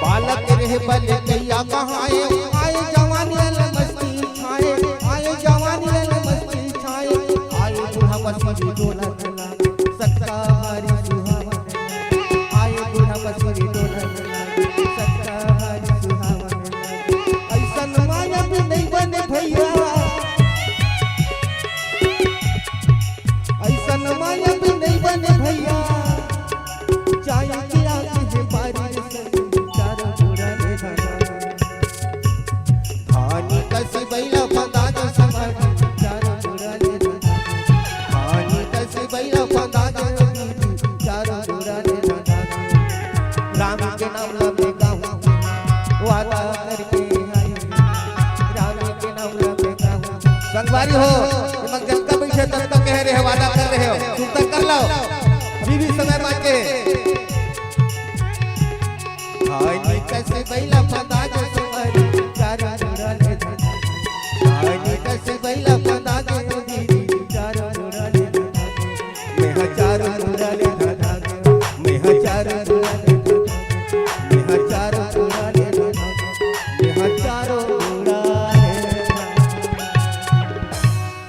बालक रहे बल कैया कहाए, आए जवानी अल मस्ती छाए, आए जवानी अल मस्ती छाए। आए बूढ़ा मसूरी डोला डोला, सकता हरी सुहावन। आए बूढ़ा मसूरी डोला डोला, सकता हरी सुहावन। माया भी नहीं बने भैया, ऐसा माया भी नहीं बने भैया। चाय की आंखें बारी संग, चारों मुड़ा ले धनी। धानी कसी बैला फंदा जो संगरी, चारों मुड़ा ले धनी। धानी कसी बैला फंदा जो दीदी, चारों मुड़ा ले धनी। राम के नाम लामे गाहू, वादा करके संगवारी हो, जनता बैठे तब तक कह रहे हो, वादा कर रहे हो, तुम तक कर लो, अभी भी समय बाकी। धानी कैसे बैला फंदा जो संगरी, चारों मुड़ा ले धनी। धानी कैसे बैला फंदा जो दीदी,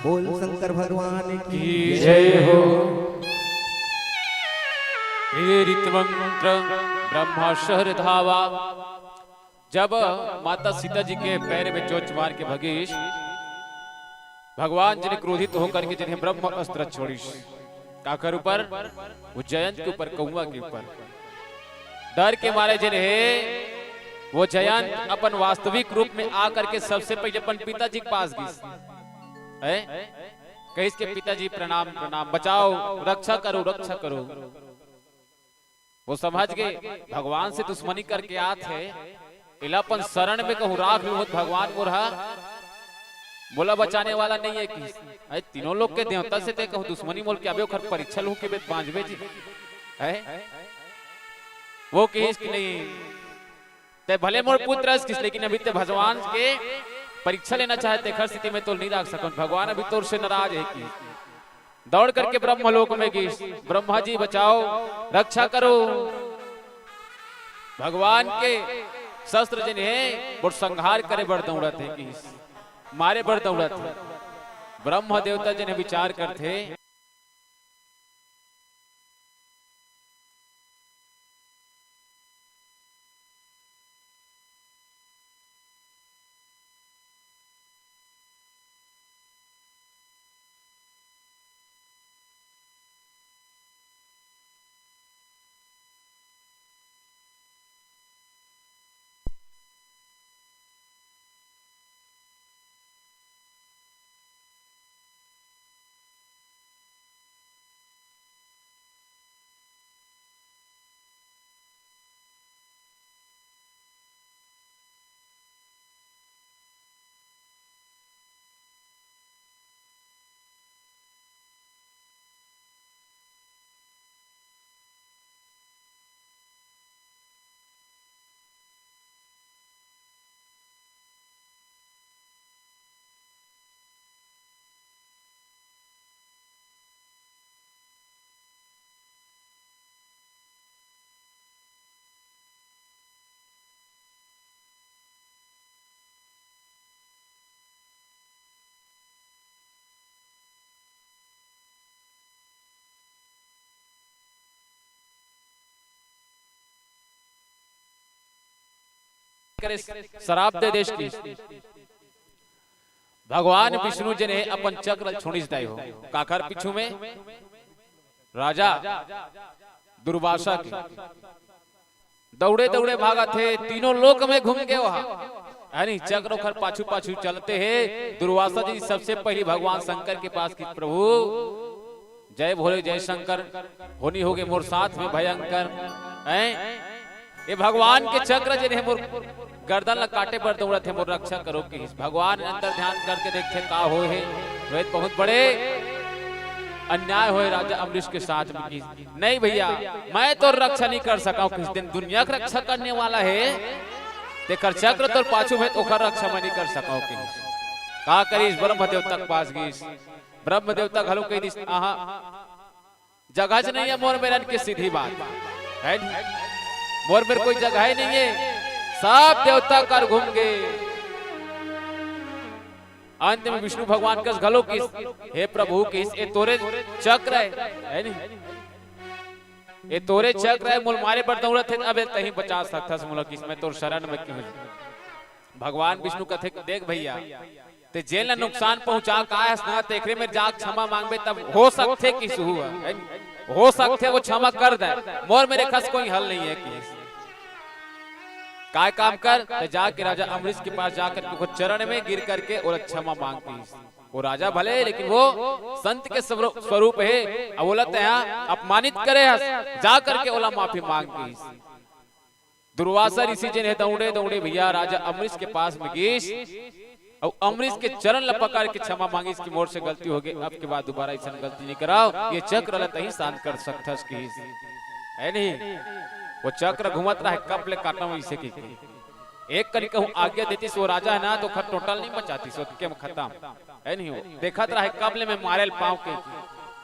बोल शंकर भगवान की जय हो। प्रेरित मंत्र ब्रह्मा शहर धावा। जब माता सीता जी के पैर में चोट मार के भगीश भगवान जी ने क्रोधित होकर के जिन्हें ब्रह्म अस्त्र छोड़ी काकर ऊपर, उज्जैन के ऊपर, कौआ के ऊपर, डर के मारे जिन्हें वो जयंत अपन वास्तविक रूप में आकर के सबसे पहले अपन पिताजी के पास गई, कहीं इसके पिताजी प्रणाम प्रणाम, बचाओ, रक्षा करो रक्षा करो। वो समझ गए भगवान से दुश्मनी करके आते इलापन शरण में कहूँ राख लू भगवान को रहा बोला बचाने वाला नहीं है कि तीनों लोग के देवता से ते कहूँ दुश्मनी मोल के अबे खर परीक्षा लू के पांचवे जी है वो कहिस कि नहीं ते भले मोर पुत्र किस, लेकिन अभी ते भगवान के परीक्षा लेना चाहते खर स्थिति में तो नहीं रख सकूं। भगवान अभी तोर से नाराज है कि दौड़ करके ब्रह्मलोक में गई, ब्रह्मा जी बचाओ रक्षा करो। भगवान के शस्त्र जिन्हें वो संहार करे बड़ दौड़त है कि मारे बड़ दौड़त है। ब्रह्म देवता जिन्हें विचार करते शराब दे देश की। भगवान विष्णु जी ने अपन चक्र छोड़िस दाई हो काकर पिछू में राजा दुर्वासा की दौड़े दौड़े भागा थे, तीनों लोक में घूम गए वहां यानी चक्र खर पाछू पाछू चलते हैं। दुर्वासा जी सबसे पहले भगवान शंकर के पास की प्रभु जय भोले जय शंकर होनी होगे मोर साथ में भयंकर हैं। ये भगवान के चक्र जिन्हें मोर गर्दन ल काटे पर दौड़े थे मोर रक्षा करो कि भगवान अंदर ध्यान करके देखते का हो है रोहित बहुत बड़े अन्याय होए राजा अमरीश के साथ में की नहीं भैया मैं तो रक्षा नहीं कर सका किस दिन दुनिया का रक्षा करने वाला है तेकर चक्र तो पाछू में ओकर रक्षा मैं नहीं कर सका का करीस ब्रह्मदेव तक पास गईस ब्रह्मदेव तक हलो कही दिस आहा जगह नहीं है मोर मेरन की सीधी बात है मोर मेरे कोई जगह ही नहीं है सब देवता कर घूम गए। अंत में विष्णु भगवान कस घलो किस हे प्रभु किस ए तोरे चक्र है नहीं ये तोरे चक्र है मूल मारे पर दौड़त है अबे तही बचा सकता मूल किस में तोर शरण में क्यों। भगवान विष्णु कथे देख भैया ते जेल न नुकसान पहुंचा का है ना तेखरे में जाग क्षमा मांगबे तब हो सकते किस हुआ हो सकते वो क्षमा कर दे मोर मेरे खस कोई हल नहीं है किस काय काम कर तो जाके राजा अमरीश के पास जाकर के चरण में गिर करके और क्षमा मांगती वो राजा भले लेकिन वो संत के स्वरूप है बोलत है अपमानित करे जा करके ओला माफी मांगती। दुर्वासा ऋषि जी ने दौड़े दौड़े भैया राजा अमरीश के पास में गीस और अमरीश के चरण लपकार के क्षमा मांगी इसकी मोर से गलती हो गई अब के बाद दोबारा ऐसा गलती नहीं कराओ ये चक्र लत ही शांत कर सकता है नहीं वो चक्र घुमत रहा है कब ले काटना में इसे की एक करी कहूं आज्ञा देती सो राजा है ना तो खत टोटल नहीं बचाती सो के खत्म है नहीं हो देखत रहा है कब ले में मारेल पांव के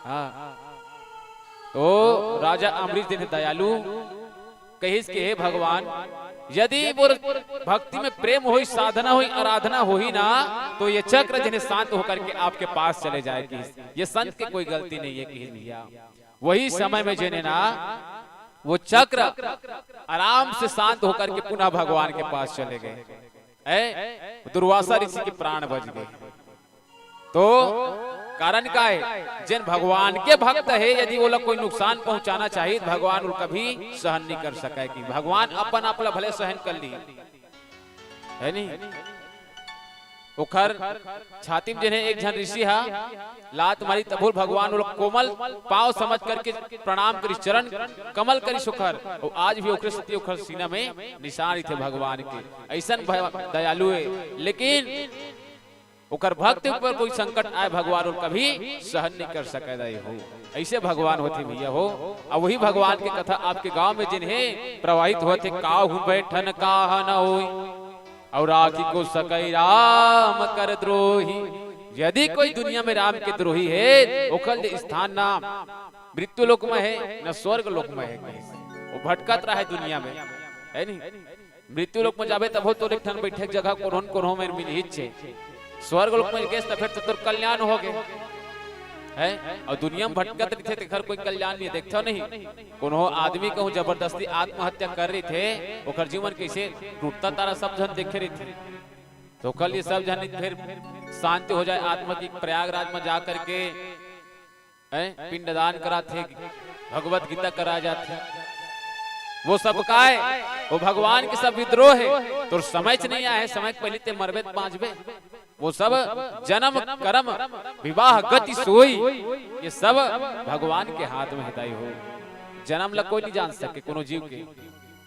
हाँ तो राजा अमरीश जी ने दयालु कहिस के हे भगवान यदि वो भक्ति में प्रेम हो, साधना हो, आराधना हो ही ना, तो ये चक्र जिन्हें शांत होकर के आपके पास चले जाएगी। ये संत की कोई गलती नहीं है कि भैया वही समय में जिन्हें ना वो चक्र आराम से शांत होकर के पुनः भगवान के पास चले गए। दुर्वासा ऋषि के प्राण बच गए। तो कारण का है, जिन भगवान के भक्त है, यदि वो लोग कोई नुकसान पहुंचाना चाहिए तो भगवान उनका भी सहन नहीं कर सका कि भगवान अपन अपना भले सहन कर ली है नहीं। उखर छाती में जिन्हें एक जन ऋषि हा लात मारी तबुर भगवान लोग कोमल पाव समझ करके प्रणाम करी, चरण कमल करी सुखर। और आज भी उखर सती उखर सीना में निशान थे भगवान के। ऐसा दयालु है, लेकिन उकर भक्त ऊपर कोई संकट आए भगवान और कभी सहन नहीं कर सके हो। ऐसे भगवान होते भैया हो। और वही भगवान की कथा आपके गांव में जिन्हें प्रवाहित होते, काहू बैठन काह न होई और राखी को सकई राम कर द्रोही। यदि कोई दुनिया में राम के द्रोही है, ओखल स्थान ना मृत्यु लोक में है न स्वर्ग लोक में है, वो भटकत रहा है दुनिया में है नहीं। मृत्यु लोक में जाबे तब हो तो एक ठन बैठक जगह कोन्हों में मिली हिच्छे। स्वर्ग लोक में गेस फिर तो कल्याण हो गए है। और दुनिया में भटकत रही थे तो घर कोई कल्याण नहीं देखता नहीं। कोनो आदमी कहूँ जबरदस्ती आत्महत्या कर रही थे, ओकर जीवन कैसे टूटता तारा सब जन देखे रही थी। तो कल ये सब जन फिर शांति हो जाए आत्मा की। प्रयागराज में जा करके पिंडदान कराते, भगवत गीता करा जाते, वो सब का है, वो भगवान के सब विद्रोह है। तो समय नहीं आया है, समय पहले ते मरबे पांचबे। वो सब जन्म कर्म विवाह गति सोई, ये सब भगवान के हाथ में हिताई हो। जन्म ला कोई नहीं जान सके, कोनो जीव के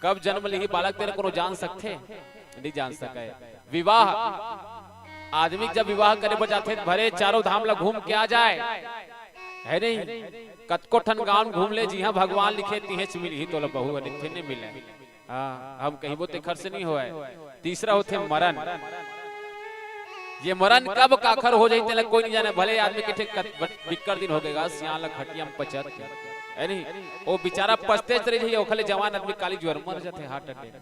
कब जन्म ली बालक तेरे कोनो जान सकते नहीं जान सके। विवाह आदमी जब विवाह करे बजाते भरे चारों धाम ला घूम के आ जाए है नहीं। कतको ठन गांव घूम ले, जी हाँ भगवान लिखे तिहे से मिली ही तो बहु नहीं मिले। हाँ हम कहीं वो खर से नहीं हुआ है। तीसरा होते मरण। ये मरण कब काखर हो जाते कोई नहीं जाने। भले आदमी के बिक्कर दिन हो गएगा सियाल खटिया में पचत है नहीं, वो बेचारा पछते चले जाइए। ओखले जवान आदमी काली ज्वर मर जाते हार्ट अटैक।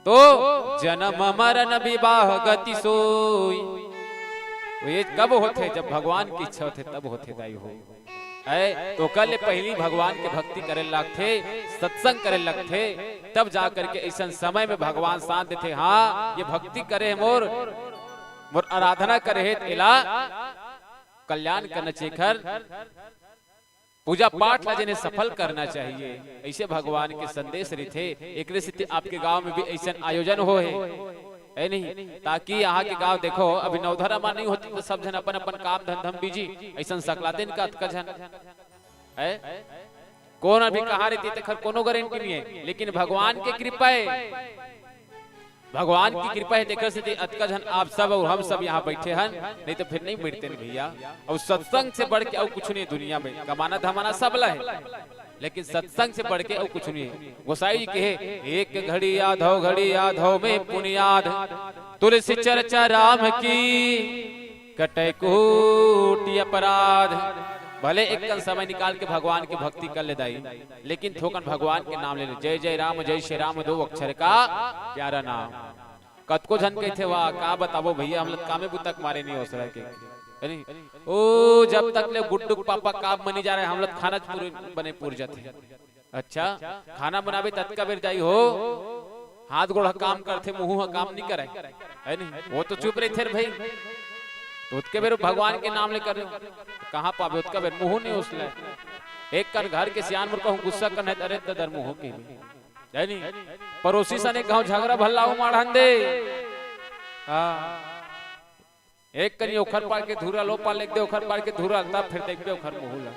तो जन्म मरण विवाह गति सोई, ये कब होते? जब भगवान की इच्छा होते तब होते दाई हो। तो कल पहली भगवान के भक्ति करे लगते, सत्संग करे लगते, तब जाकर के ऐसा समय में भगवान साथ देते। हाँ ये भक्ति करे मोर आराधना करे इला कल्याण करना चाहिए, पूजा पाठ ला जिन्हें सफल करना चाहिए। ऐसे भगवान के संदेश थे। एक आपके गांव में भी ऐसा आयोजन हो है नहीं, ताकि यहाँ के गांव देखो अभी नवधरा नहीं होती तो सब जन अपन अपन काम धंधम बीजी ऐसा सकला दिन का जन है। कौन अभी कहा रहती तो खर कोनो गारंटी नहीं है, लेकिन भगवान की कृपा है। भगवान की कृपा है देखकर से अतका जन आप सब और हम सब यहाँ बैठे हैं, नहीं तो फिर नहीं मिलते नहीं भैया। और सत्संग से बढ़ के और कुछ नहीं दुनिया में। कमाना धमाना सब ला है, लेकिन सत्संग से बढ़ के और कुछ नहीं है। गोसाई जी कहे एक घड़ी याद हो में पुनियाद, तुलसी चर्चा राम की कटे कोटि अपराध। भले एक कल समय निकाल के भगवान की भक्ति कर ले दाई, लेकिन थोकन भगवान के नाम ले ले। जय जय राम जय श्री राम, दो अक्षर का प्यारा नाम। कतको जन कहते वाह का बताबो भैया, हम लोग कामे बुतक मारे नहीं हो सके। ओ जब तक ले गुड्डू पापा काम मनी जा रहे हम लोग खाना बने पूर जाते। अच्छा खाना बनावे तत्का बेर जाई हो, हाथ गोड़ काम करते मुंह काम नहीं करे है नहीं। वो तो चुप रहे थे भाई, तो उसके बेर भगवान के नाम लेकर कहाँ पावे? उसका बेर मुंह नहीं उसले। एक कर घर के सियान मुर कहूँ गुस्सा करना है, अरे दर मुंह के है नहीं। पड़ोसी सा ने कहूँ झगड़ा भल्ला माढ़न दे। एक कनी ओखर पार के धूरा लो पाल दे, ओखर पार के धूरा तब फिर देखबे ओखर मुहुला।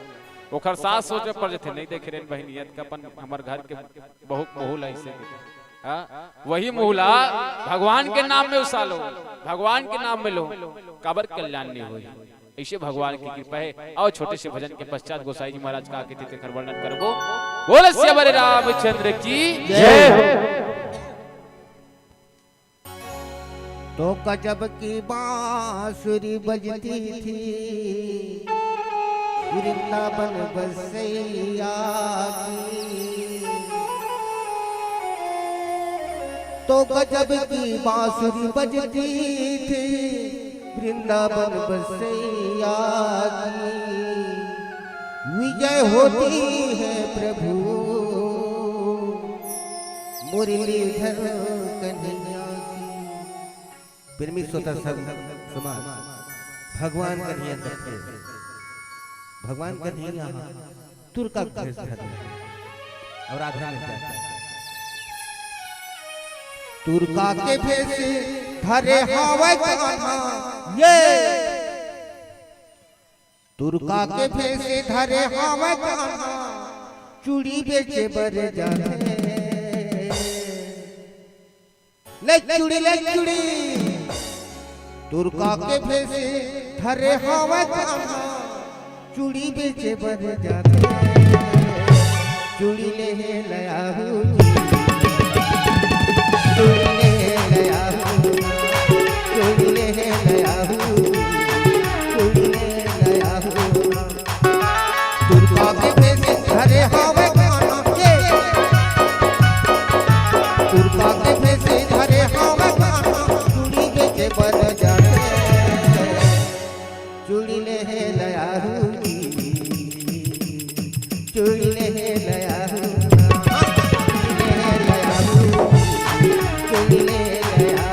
ओखर सास सोचे पर जथे नहीं देखे रे बहनियत का अपन हमर घर के बहुत मुहुला ऐसे। वही मुहुला भगवान के नाम में उसालो, भगवान के नाम में लो, काबर कल्याण नहीं हुई। ऐसे भगवान की कृपा है। और छोटे से भजन के पश्चात गोसाई जी महाराज का आके कर वर्णन करबो। बोले श्री रामचंद्र की जय हो। तो गजब की बांसुरी बजती थी वृंदावन बसैया की। तो गजब की बांसुरी बजती थी वृंदावन बसैया की। विजय होती है प्रभु मुरलीधर कन्हैया की। प्रेमी श्रोता सब समान भगवान कन्हैया करते, भगवान कन्हैया तुर का भेष धरे और आधा में जाता है। तुरका के भेष धरे हवा कान्हा, ये तुरका के भेष धरे हवा कान्हा, चूड़ी बेचे बर जाते। ले चूड़ी तुरका के भेष धरे हवा कान्हा, चूड़ी बेचे बर जाते। चूड़ी ले लया चूड़ी ले लया चूड़ी ले लया चूड़ी ले लया। तुरका के भेष धरे हवा कान्हा, तुरका के भेष धरे हवा कान्हा, चूड़ी बेचे बर जाते। चूड़ी ले लया चूड़ी ले लया चूड़ी ले लया।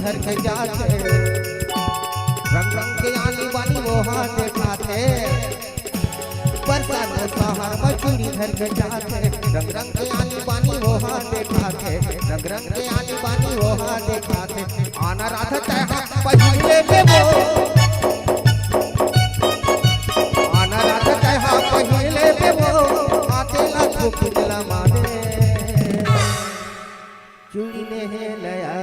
धर के जाते रंग रंग के आनी बानी वो हाथ दिखाते। बरसात में शहर में चूड़ी धर के जाते रंग रंग के आनी बानी वो हाथ दिखाते। रंग रंग के आनी बानी वो हाथ दिखाते। आना राधा चाहा पहिले में वो, आना राधा चाहा पहिले में वो, आते लाखों कितला माने। चूड़ी ले लया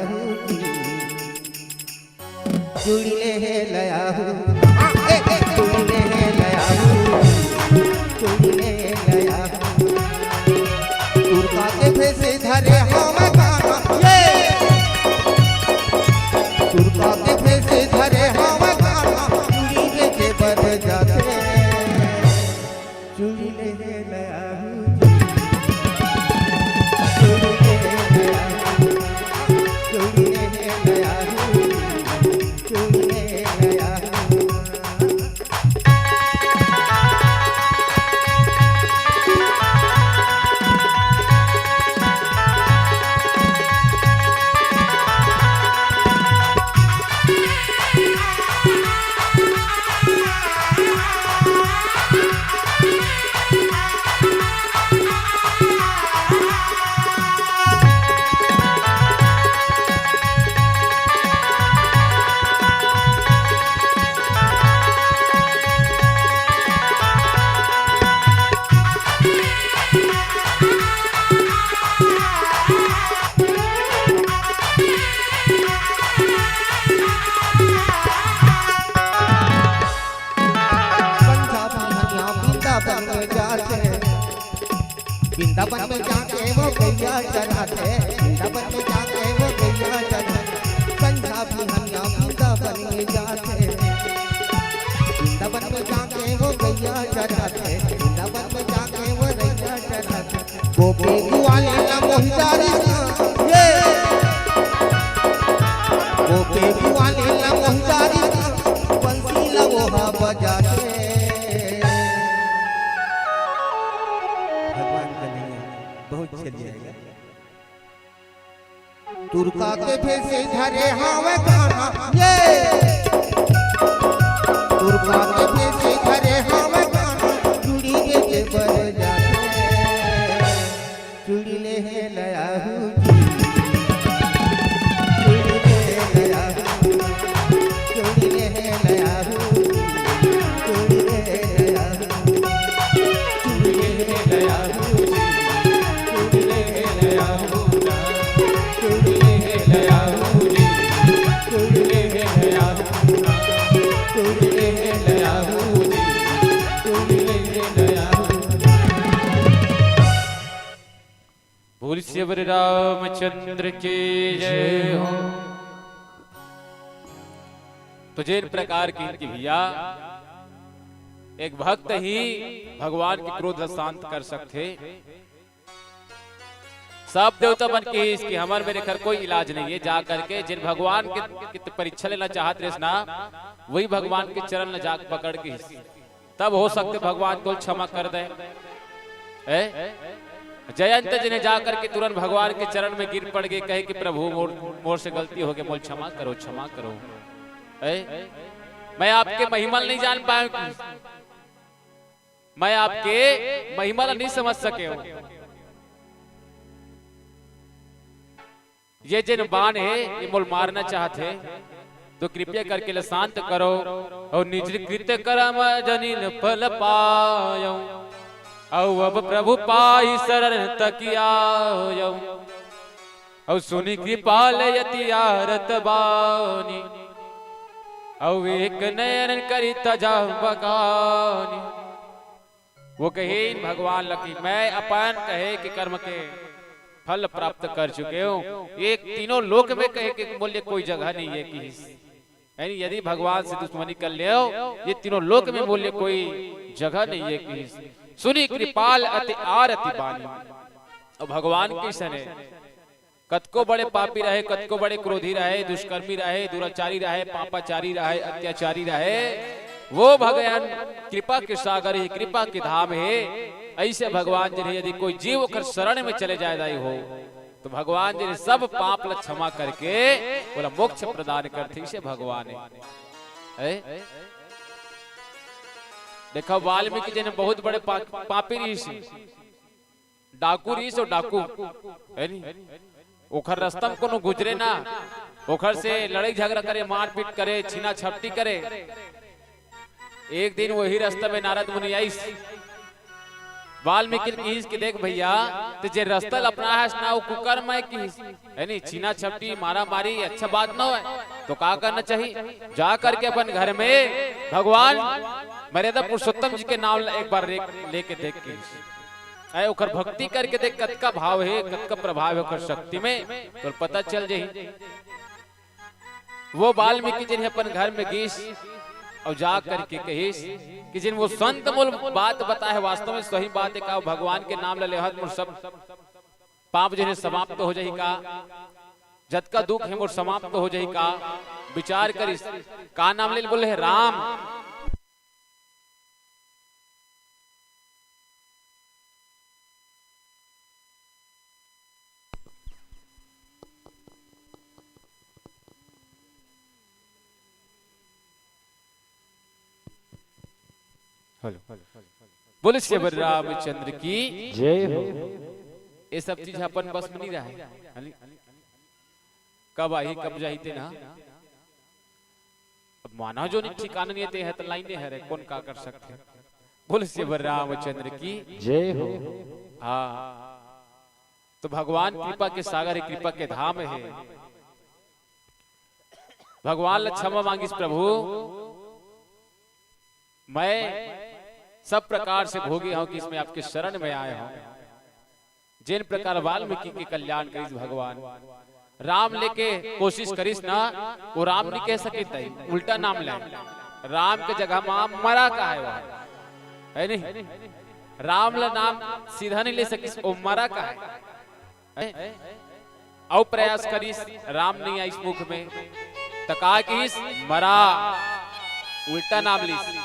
चूड़ी ले लया चूड़ी ले लया चूड़ी ले लया। तुरका के भेष धरे हवा कान्हा, तुरका के भेष धरे हवा कान्हा, चूड़ी बेचे बर जाते। चूड़ी ले लया चूड़ी ले लया चूड़ी ले लया चूड़ी ले लया। वृंदावन में जाके वो गैया चराते, वृंदावन में जाके वो गैया चराते। पंजाबी हनिया वृंदावन में जाते, वृंदावन में जाके वो गैया चराते, वृंदावन में जाके वो गैया चराते। गोपी वाले ना मोहितारी ये, गोपी वाले ना मोहितारी बंसी लवोहा बजाते। बहुत चलिए तुरका के भेष धरे हवा कान्हा, ये तुरका के भेष धरे हवा कान्हा, चूड़ी बेचे बर जाते। चूड़ी ले लया चूड़ी ले लया चूड़ी ले लया चूड़ी ले लया चूड़ी ले लया चूड़ी ले लया श्री रामचंद्र की जय हो। तो जिन प्रकार की इनकी भैया एक भक्त ही भगवान की क्रोध शांत कर सकते, सब देवता बन के इसकी हमारे मेरे घर कोई इलाज नहीं है। जा करके जिन भगवान के परीक्षा लेना चाहते रहे ना, वही भगवान के चरण न जाग पकड़ के तब हो सकते भगवान को क्षमा कर दे। जयंत जिन्हें जाकर के तुरंत भगवान के चरण में गिर पड़ गए, कहे कि प्रभु मोर से गलती हो गई, मोर क्षमा करो क्षमा करो। मैं आपके महिमा नहीं जान पाया, मैं आपके महिमा नहीं समझ सके हो। ये जिन बाण है ये मोल मारना चाहते, तो कृपया करके शांत करो और निज कृत्य कर्म जनिन फल पायो। अब प्रभु पाई शरण तकियायो, और सुनी कृपाल यति आरत बानी, और एक नयन करी तजा बगानी। वो कहे भगवान लकी मैं अपन कहे कि कर्म के फल प्राप्त कर चुके हूँ, एक तीनों लोक में कहे कि बोले कोई जगह नहीं है कि यानी यदि भगवान से दुश्मनी कर ले ये तीनों लोक में बोले कोई जगह नहीं है कि सुनी कृपाल अति आरती बानी। और भगवान किसन है, कतको बड़े पापी रहे, कतको बड़े क्रोधी रहे, दुष्कर्मी रहे, दुराचारी रहे, पापाचारी रहे, अत्याचारी रहे, वो भगवान कृपा के सागर ही कृपा के धाम है। ऐसे भगवान जिन्हें यदि कोई जीव कर शरण में चले जाए हो, तो भगवान जिन्हें सब पाप क्षमा करके बोला मोक्ष प्रदान करते से भगवान है। देखो वाल्मीकि जी ने बहुत बड़े पापी ऋषि, डाकू ऋषि और डाकू है नी, ओखर रास्ता में कोनो गुजरे ना, ओखर से लड़ाई झगड़ा करे, मारपीट करे, छीना छपटी करे। एक दिन वही रास्ता में नारद मुनि आई, वाल्मीकि की देख भैया तो जे रास्ता अपना है ना वो कुकर में की है नहीं, छीना छपटी मारा मारी अच्छा बात ना है, तो क्या करना चाहिए? जा करके अपन घर में भगवान मर्यादा पुरुषोत्तम जी के नाम एक बार लेके देख के ओकर भक्ति करके देख कत का भाव है, कत का प्रभाव है ओकर शक्ति में, तो पता चल जाही। वो वाल्मीकि जी अपन घर में गीस और जा करके कहिस कि जिन वो संत मूल बात बता है वास्तव में सही बात है का, भगवान के नाम ले हत मोर सब पाप जिन्हें समाप्त हो जाही का, जत का दुख है मोर समाप्त हो जाही का, विचार करिस का नाम ले बोले राम। बोले श्री रामचंद्र की जय हो। ये सब चीज अपन बस में नहीं रहे, कब आई कब जाते ना। अब माना जो नहीं ठिकाना नहीं है तो लाइने है कौन का कर सकते। बोले श्री रामचंद्र की जय हो। हाँ तो भगवान कृपा के सागर है, कृपा के धाम है। भगवान क्षमा मांगिस प्रभु, मैं सब प्रकार से भोगी हूं कि इसमें आपके शरण में आए हूं। जिन प्रकार वाल्मीकि के कल्याण करिस भगवान, राम लेके कोशिश करिस ना, वो राम नहीं कह सके तई उल्टा नाम ले, राम के जगह मां मरा का है वह है नहीं, राम ला नाम सीधा नहीं ले सकिस, वो मरा का है। और प्रयास करिस राम नहीं आई मुख में, तका किस मरा उल्टा नाम लिस।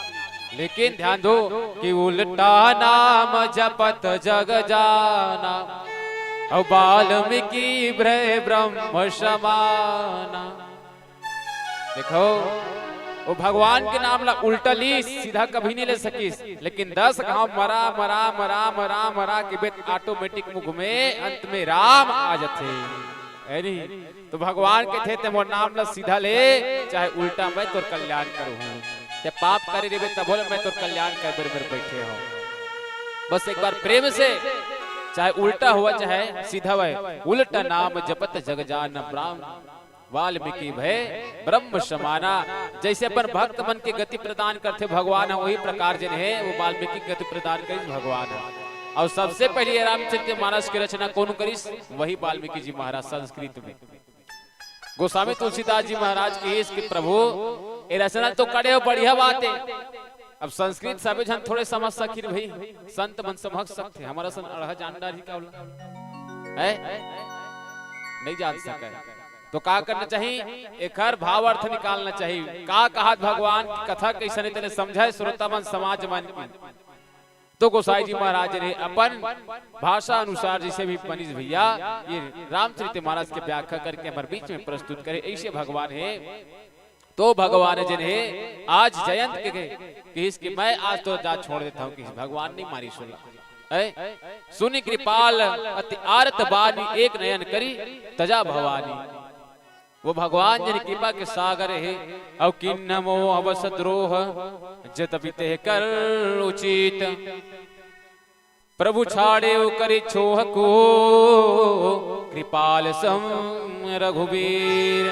लेकिन ध्यान दो कि उल्टा नाम जपत जग जाना, और वाल्मीकि ब्रह्म समाना। देखो वो भगवान के नाम ला उल्टा ली, सीधा कभी नहीं ले सकीस, लेकिन 10 गांव मरा मरा मरा मरा मरा के बेट ऑटोमेटिक मुख में अंत में राम आ जाते है नहीं। तो भगवान के थे वो नाम ला सीधा ले, चाहे उल्टा मैं तो कल्याण करूं, पाप करे रे तब बोले मैं तो कल्याण कर बर बैठे हो। बस एक बार प्रेम से, चाहे उल्टा हुआ चाहे सीधा हुआ, उल्टा नाम जपत जग जान ब्राह्मण वाल्मीकि भय ब्रह्म समाना। जैसे अपन भक्त मन के गति प्रदान करते भगवान है, वही प्रकार जिन है वो वाल्मीकि गति प्रदान कर भगवान है। और सबसे पहले रामचरितमानस की रचना कौन करिस? वही वाल्मीकि जी महाराज संस्कृत में। गोस्वामी तुलसीदास जी महाराज की इसके प्रभु ये रचना तो करे हो बढ़िया बात है। अब संस्कृत सभी जन थोड़े समझ सकी भाई, संत मन समझ सकते, हमारा सन अड़ह जानदार ही का है नहीं जान सका है। तो का करना चाहिए? एक हर भाव अर्थ निकालना चाहिए। का कहा भगवान की कथा कैसे नहीं तेने समझाए श्रोता मन समाज मन की। तो गोसाई जी महाराज ने अपन भाषा अनुसार जिसे भी मनीष भैया ये रामचरितमानस के व्याख्या करके हमारे बीच में प्रस्तुत करे। ऐसे भगवान है तो भगवान जिन्हें आज जयंत के कि इसकी मैं आज तो जा छोड़ देता हूँ कि भगवान नहीं मारी सुना सुनी कृपाल अति आरत बानी एक नयन करी तजा भवानी। वो भगवान जिन कृपा के सागर है और किन्नमो अवस द्रोह जत पिते कर उचित प्रभु छाड़े करे छोह को कृपाल सम रघुवीर।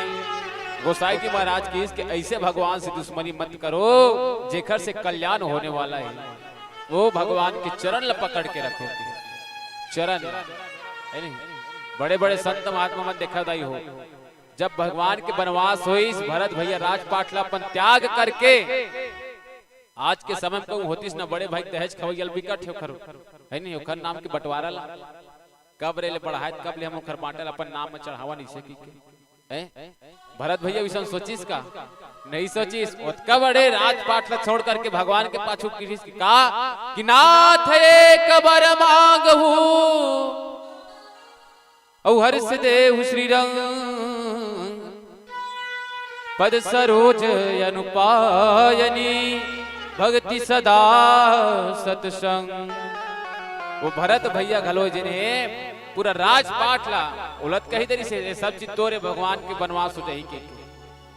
गोसाई जी महाराज की इसके ऐसे भगवान से दुश्मनी मत करो जेखर से कल्याण होने वाला है। वो भगवान के चरण ल पकड़ के रखो, चरण है नहीं। बड़े बड़े संत महात्मा मत देखा दाई हो, जब भगवान के वनवास हुई इस भरत भैया राजपाट अपन त्याग करके आज के समय में होतीस ना बड़े भाई दहेज खवैयल बिकट है नहीं ओखर नाम के बंटवारा ला कब रे ले बढ़ाए कब ले हम ओखर बांटल अपन नाम में चढ़ावा नहीं सकी के भरत भैया विषय सोचिस का नहीं सोचिस ओतका बड़े राजपाट ला छोड़ करके भगवान के पाछू किरिस का कि नाथ एक बर मांगहु औ हर्ष देहु श्री रंग पद सरोज अनुपायनी भक्ति सदा सतसंग। वो भरत भैया घलो जिन्हें पूरा राजपाट ला उलट कही तरी से सब चीज तोरे भगवान के वनवास हो जाही के,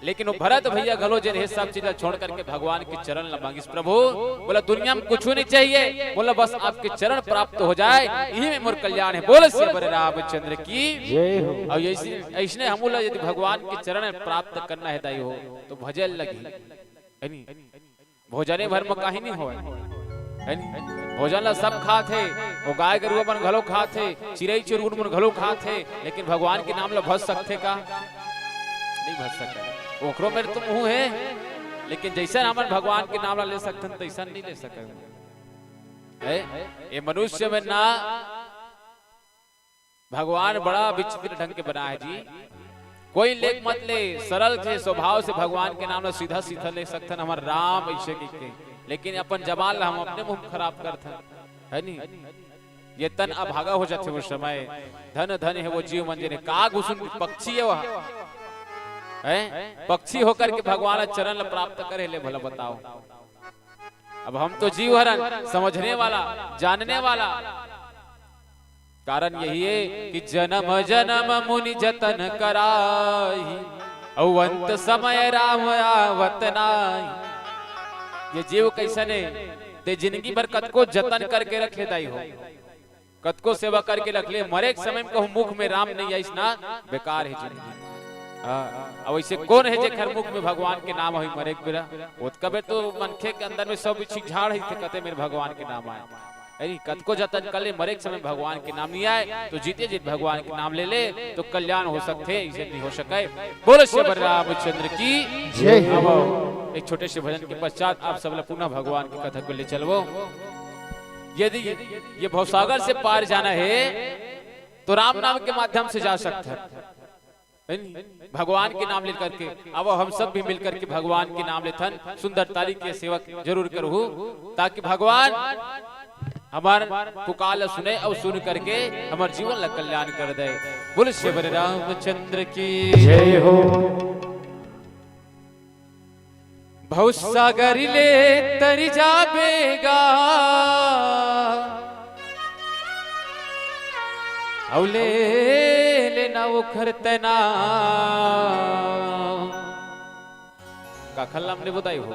लेकिन वो भरत भैया घलो जिन्हें सब चीज छोड़ करके भगवान के चरण ला मांगिस। प्रभु बोला दुनिया में कुछ नहीं चाहिए, बोला बस आपके चरण प्राप्त हो जाए यही में मोर कल्याण है। बोल से बड़े रामचंद्र की जय हो। और ऐसे हम बोला यदि भगवान के चरण प्राप्त करना है दाई हो तो भजन लगी भोजने भर में कहीं नहीं हो भोजन ला सब खाते वो गाय गरुआ मन घलो खाते चिड़ई चिरगुन मन घलो खाते, लेकिन भगवान के नाम ला भज सकते का नहीं भज सकते। ओकरो में तो मुंह है लेकिन जैसा हमन भगवान के नाम ला ले सकते तैसा नहीं ले सकते। ये मनुष्य में ना भगवान बड़ा विचित्र ढंग के बना है जी। कोई लेख मत ले, सरल से स्वभाव से भगवान के नाम सीधा सीधा ले सकते हमारे राम ऐसे के, लेकिन अपन जबान हम अपने मुंह खराब करते है नहीं। ये तन अभागा हो जाते वो समय धन धन है वो जीव मंदिर का घुसुन पक्षी है वह है पक्षी होकर के भगवान चरण प्राप्त करे ले भला बताओ। अब हम तो जीव हरण समझने वाला जानने वाला कारण यही है कि जन्म जन्म मुनि जतन कराई अवंत समय राम आवत नाई। ये जीव कैसे ने ते जिंदगी भर कत को जतन करके रख ले दाई हो, कत को सेवा करके रख ले, मरे एक समय में कहूं मुख में राम नहीं आई ना बेकार है जिंदगी। अब ऐसे कौन है जेखर मुख में भगवान के नाम है मरे बिरा कबे तो मनखे के अंदर में सब झाड़ है कहते मेरे भगवान के नाम आए अरे कत को जतन कर ले, मरे एक समय भगवान के नाम नहीं आए तो जीते जीत भगवान के नाम ले ले तो कल्याण हो सकते, इसे नहीं हो सके। बोलो श्री रामचंद्र की जय। एक छोटे से भजन के पश्चात आप सब पुनः भगवान की कथा को ले चलो। यदि ये भवसागर से पार जाना है तो राम नाम के माध्यम से जा सकते हैं, भगवान के नाम लेकर के। अब हम सब भी मिलकर के भगवान के नाम लेथन सुंदर तारीख के सेवक जरूर करूँ ताकि भगवान हमार पुकार सुने और सुन करके हमारे जीवन ला कल्याण कर दे। बोल श्री रामचंद्र की जय हो। भवसागर ले तरी जाबेगा औले लेना वो खरतना का खल्ला हमने बताई हो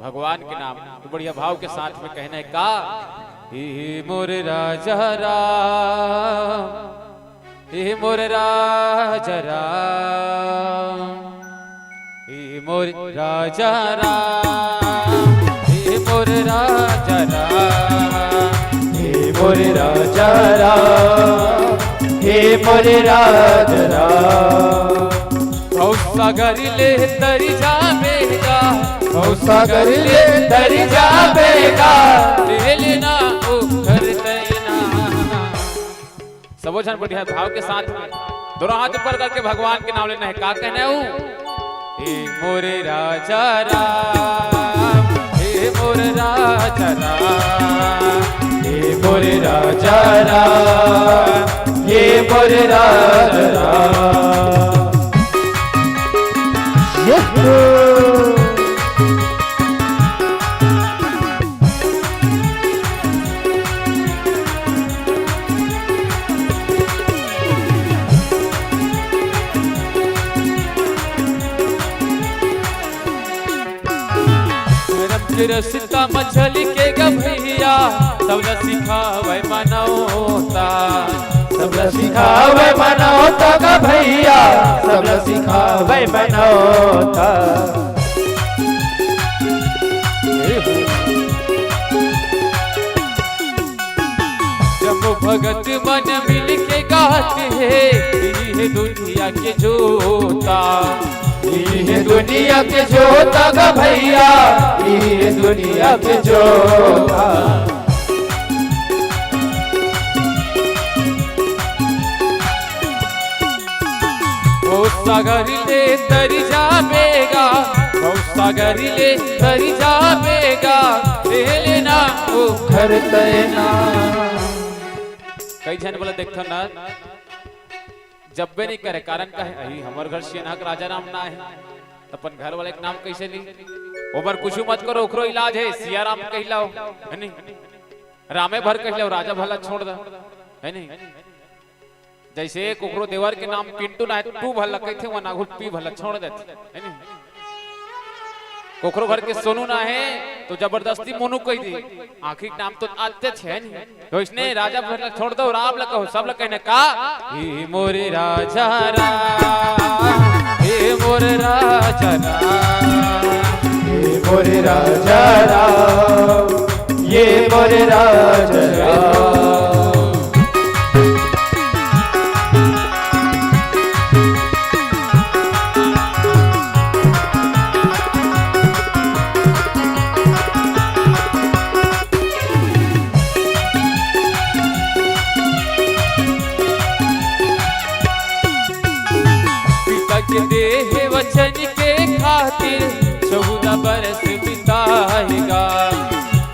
भगवान के नाम तो बढ़िया भाव के साथ में कहना है का हे मोर राजा राम हे मोर राजा राम हे मोर राजा राम हे मोर राजा राम हे मोरे राजा राम, हे मोरे राजा राम। सागर ले तरी जावेगा, सागर ले तरी जावेगा, ले लेना उखर तैना। सबो जन बढ़िया भाव के साथ में दोनों हाथ ऊपर करके भगवान के नाम लेना है। का कहना हूँ, हे मोरे राजा राम, हे मोरे राजा राम, हे मोरे राजा राम, हे मोरे राजा राम। रस्ता मछली के गभैया, सबला सिखावे मनौता, सबला सिखावे मनौता का भैया, सबला सिखावे मनौता। जब भगत मन मिल के गाते हैं, ये दुनिया के जोता, ये दुनिया के जोता का भैया, ये दुनिया के जोता। ओ सागर ले तरी जावेगा, ओ सागर ले तरी जावेगा, ले लेना उखर तैना। कई जन बोला देखो ना, जब भी नहीं करे कारण का है, अही हमार घर सियाना का राजा नाम ना है, अपन घर वाले के नाम कैसे ली? ओबर कुछ मत करो, ओकरो इलाज है, सिया राम कहलाओ, है नहीं? रामे भर कहलाओ, राजा भला छोड़ दो, है नहीं? जैसे कोकरो देवर के नाम पिंटू ना है, तू भला कहते वो नागुल पी भला छोड़ देते, है नहीं? कोकरो घर के सोनू ना है तो जबरदस्ती मोनू कह दी, आखिर नाम तो आते है नहीं, तो इसने राजा भला छोड़ दो, राम लगा हो, सब लग कहने का, हे मोरे राजा राम, हे मोरे राजा राम, हे मोरे राजा राम, ये मोरे राजा राम। देह वचन के खातिर 14 बरस बिताएगा,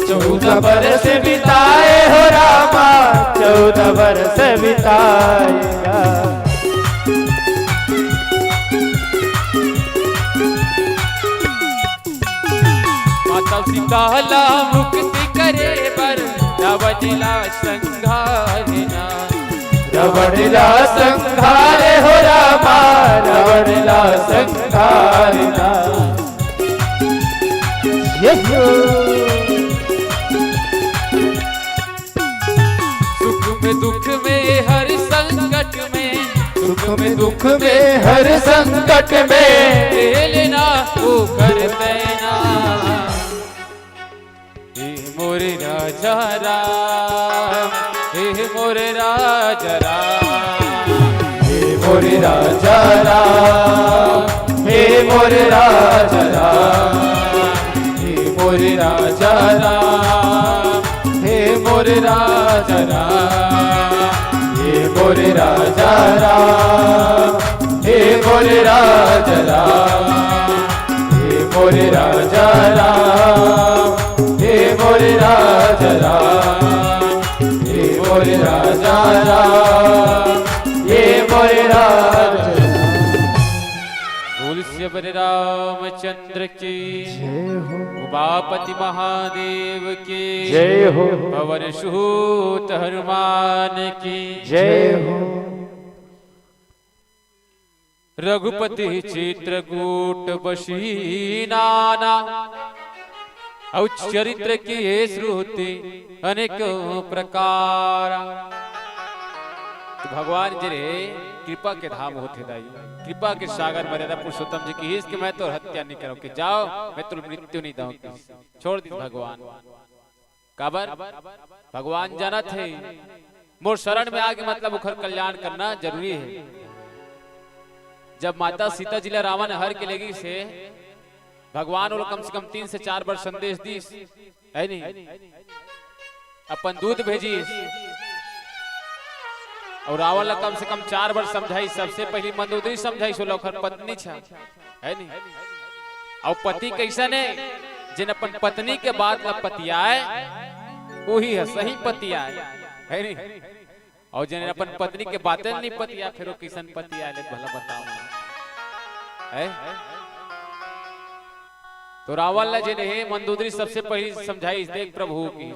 14 बरस बिताए हो रामा, 14 बरस बिताएगा। माता सीताला मुक्ति करे बर, रावणिला संघारना, रावणिला संघारे हो रामा, रावणिला संघारना। सुख में दुख में हर संकट में, सुख में दुख में हर संकट में, ले लेना वो कर देना। हे मोरे राजा राम, हे मोरे राजा राम, हे मोरे राजा राम, हे मोरे राजा राम, हे मोरे राजा राम, हे मोरे राजा राम, हे मोरे राजा राम, हे मोरे राजा राम, हे मोरे राजा राम, हे मोरे राजा राम, हे मोरे राजा राम, हे मोरे राजा राम। बोल श्री बलि रामचंद्र की, उमापति महादेव की जय हो, पवन सुत हनुमान की जय हो। रघुपति चित्रकूट बसी नाना, और चरित्र की श्रुति अनेक प्रकार। तो भगवान जी रे कृपा के धाम होते दाई, कृपा के सागर मर्यादा पुरुषोत्तम जी की इसके मैं तो हत्या नहीं करूं कि जाओ मैं तो मृत्यु नहीं दूं, छोड़ दी भगवान। काबर भगवान जानत है मोर शरण में आके मतलब उखर कल्याण करना जरूरी है। जब माता सीता जी ले रावण हर के लेगी से भगवान और कम से कम 3 से 4 बार संदेश दी है नहीं, अपन दूध भेजी और रावण ला कम से कम 4 बार समझाई। सबसे पहली मंदोदरी समझाई सो लखर पत्नी छा है नहीं, और पति कैसा ने जिन अपन पत्नी के बाद ला पतियाए वही है सही पतियाए है नहीं, और जिन अपन पत्नी के बातें नहीं पतिया फिर वो किसन पतियाए ले भला बताओ है। तो रावण ला जिन है मंदोदरी सबसे पहली समझाई देख प्रभु की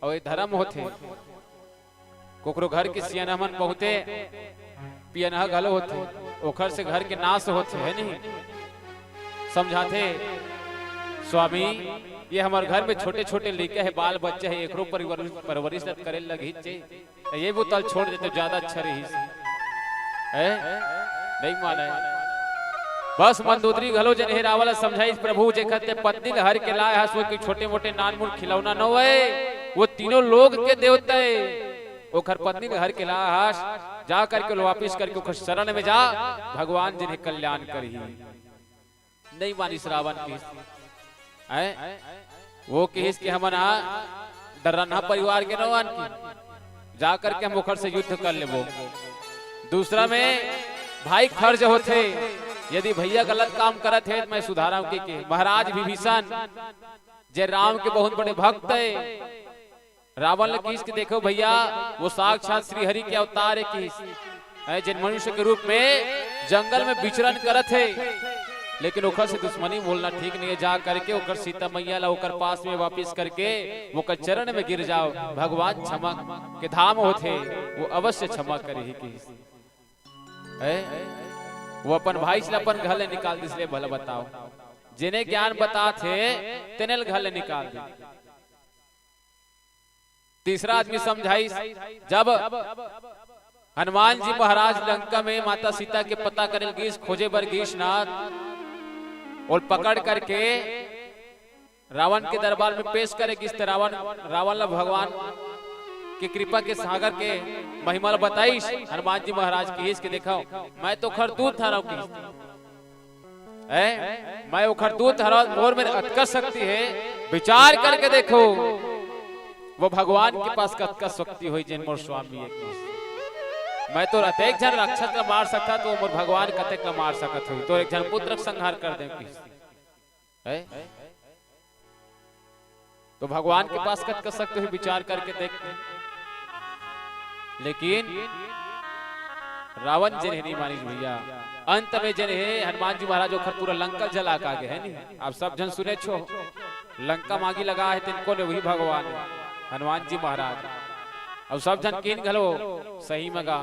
और ये धर्म होते कोकरो घर के सियानमन बहुते पियनहा घलो होते ओखर से घर के नाश होते है नहीं। समझाते स्वामी ये हमारे घर में छोटे छोटे लड़के है बाल बच्चे है एकरो परवरिश करे लगी ये वो तल छोड़ देते ज्यादा अच्छा रही है नहीं माना है। बस मंदोदरी घलो जन हे रावल समझाई प्रभु जे कहते पत्नी हर के लाए हसो के छोटे मोटे नान मुन खिलौना न होए वो तीनों लोग के देवता है ओखर पत्नी के हर के ला हास जा करके लो वापिस करके ओखर शरण में जा भगवान जिन्हें कल्याण करी नहीं मानी श्रावण की है वो किस के हमना डरना परिवार के नौन की जा करके हम ओखर से युद्ध कर लेबो। दूसरा में भाई खर्च होते यदि भैया गलत काम करत है मैं सुधारा के महाराज विभीषण जे राम के बहुत बड़े भक्त है रावण ने किस के देखो भैया वो साक्षात श्री हरि के अवतार है किस जिन मनुष्य के रूप में जंगल में विचरण करत है लेकिन ओखर से दुश्मनी बोलना ठीक नहीं है। जा करके ओखर सीता मैया ला ओकर पास में वापिस करके वो कर चरण में गिर जाओ भगवान क्षमा के धाम होते वो अवश्य क्षमा करे ही किस वो अपन भाई से अपन घले निकाल दी इसलिए भला बताओ जिन्हें ज्ञान बता थे तेने घले निकाल दी। तीसरा आदमी समझाई जब हनुमान जी महाराज लंका में माता सीता के पता करे गीस खोजे बर गीसनाथ और पकड़ करके रावण के दरबार में पेश करे गीस रावण भगवान की कृपा के सागर के महिमा बताई हनुमान जी महाराज की इसके देखा मैं तो खरदूत था मैं वो खरदूत मोर में अटका सकती है विचार करके देखो वो भगवान के पास कतका शक्ति हुई जिन मोर स्वामी है मैं तो अतेक जन राक्षस का मार सकता तो मोर भगवान कतेक का मार सकत हुई तो एक जन पुत्र संहार कर दे है तो भगवान के पास कतका शक्ति हुई विचार करके देख। लेकिन रावण जन नहीं मानी भैया अंत में जन है हनुमान जी महाराज ओखर पूरा लंका जला का गए है नहीं आप सब जन सुने छो लंका मांगी लगा है तिनको ने वही भगवान हनुमान जी महाराज और सब जन किन घलो सही मगा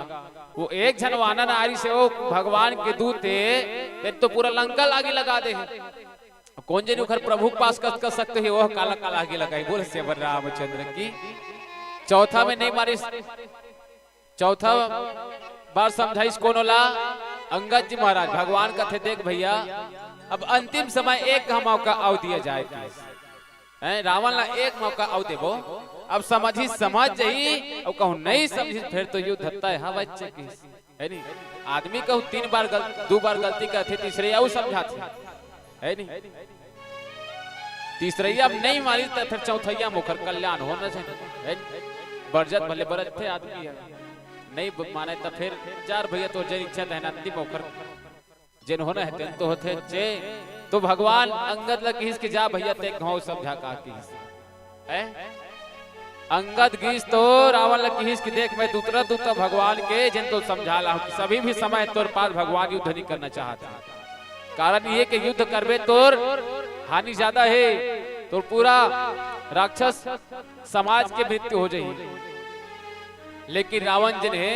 वो एक जन वानन आरी से वो भगवान के दूत थे तो पूरा लंका लागी लगा दे कौन जन उखर प्रभु पास कर सकते है वो काला काला आगे लगाई बोल से रामचंद्र की। चौथा में नहीं मारी चौथा बार समझाइस कौन ला अंगद जी महाराज भगवान का थे देख भैया अब अंतिम समय एक मौका आव दिया जाए रावण ला एक मौका आव देबो अब समझी समझ जही और कहूं नहीं समझी फिर तो युद्ध हत्ता है हाँ बच्चे की है नहीं आदमी कहूं 3 बार 2 बार गलती करते तीसरे आउ समझाते है नहीं तीसरे अब नहीं मारी तो फिर चौथैया मुखर कल्याण होना चाहिए बरजत भले बरत थे आदमी है नहीं माने तो फिर 4 भैया तो जन इच्छा है अंतिम मुखर जिन होना है तेन तो होते चे तो भगवान अंगद लगी के जा भैया ते घाव समझा का है अंगद गीस तो रावण लगी की देख मैं दूसरा दूता भगवान के जिन तो समझा ला कि सभी भी समय तोर पास भगवान युद्ध नहीं करना चाहता कारण ये कि युद्ध करबे तोर हानि ज्यादा है तो पूरा राक्षस समाज के मृत्यु हो जाएगी। लेकिन रावण जिन है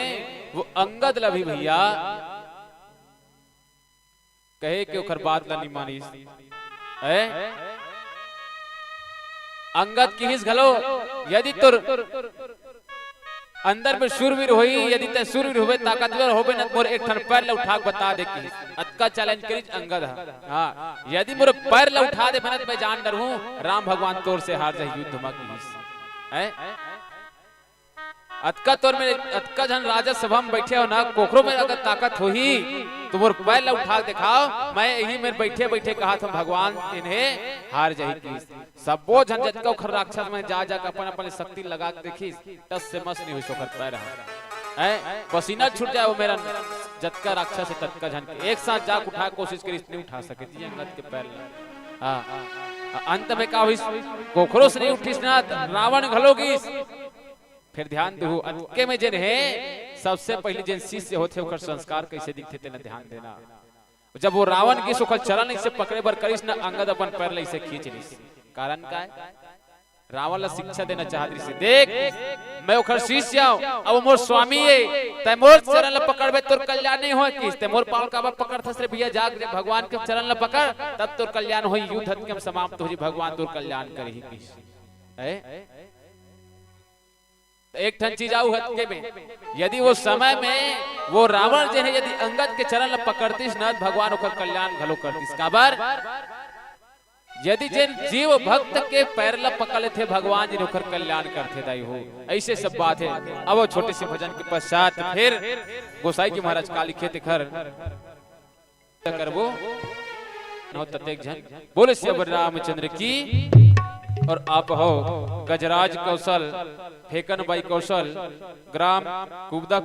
वो अंगद लभी भैया कहे कि ओकर बात ला नहीं मानी अंगद की हिस घलो यदि तुर अंदर में शूरवीर होई यदि ते शूरवीर होवे ताकतवर होवे न मोर एक ठन पैर ला उठा के बता दे कि अतका चैलेंज करी अंगद हां यदि मोर पैर ला उठा दे मैं जान डर हूं राम भगवान तोर से हार जाए युद्ध में है अतका तोर में अतका जन राजा सभा में बैठे हो ना कोखरो में अगर ताकत हो ही तो मोर पैर उठा दिखाओ मैं यही में बैठे बैठे कहा था भगवान इन्हें हार जाही की सबो जन जतका खर राक्षस में जा जा अपन अपन शक्ति लगा के देखी टस से मस नहीं हुई सोकर पैर है पसीना छूट जाए वो मेरा जतका राक्षस है ततका जन एक साथ जाग उठा कोशिश करी नहीं उठा सके थी अंगद के पैर अंत में का हुई कोखरो से नहीं उठीस ना रावण घलोगी फिर ध्यान दो अतके में जिन है सबसे पहले जिन शिष्य होते होकर संस्कार कैसे दिखते थे ना ध्यान देना जब वो रावण की सुखल चरण से पकड़े बर करिस ना अंगद अपन पैर ले से खींच लिस कारण का है रावण ला शिक्षा देना चाहती से देख मैं ओकर शिष्य अब मोर स्वामी है तै मोर चरण ला पकड़बे तोर कल्याण नहीं होय किस तै मोर पाल का पकड़ थस रे भैया जाग रे भगवान के चरण ला पकड़ तब तोर कल्याण होई युद्ध हत्कम समाप्त हो जी भगवान तोर कल्याण करही किस है एक ठन चीज आऊ हत्के में यदि वो समय में वो रावण जे है यदि अंगद के चरण ला पकड़तीस न भगवान ओकर कल्याण घलो करतीस काबर यदि जिन जीव भक्त के पैर ला पकड़े थे भगवान जी ओकर कल्याण करते दाई हो ऐसे सब बात है अब वो छोटे से भजन के पश्चात फिर गोसाई जी महाराज का लिखे थे घर करबो नौ ततेक जन बोले श्री रामचंद्र की और आप हो गजराज कौशल फेकन बाई कौशल ग्राम कुबदा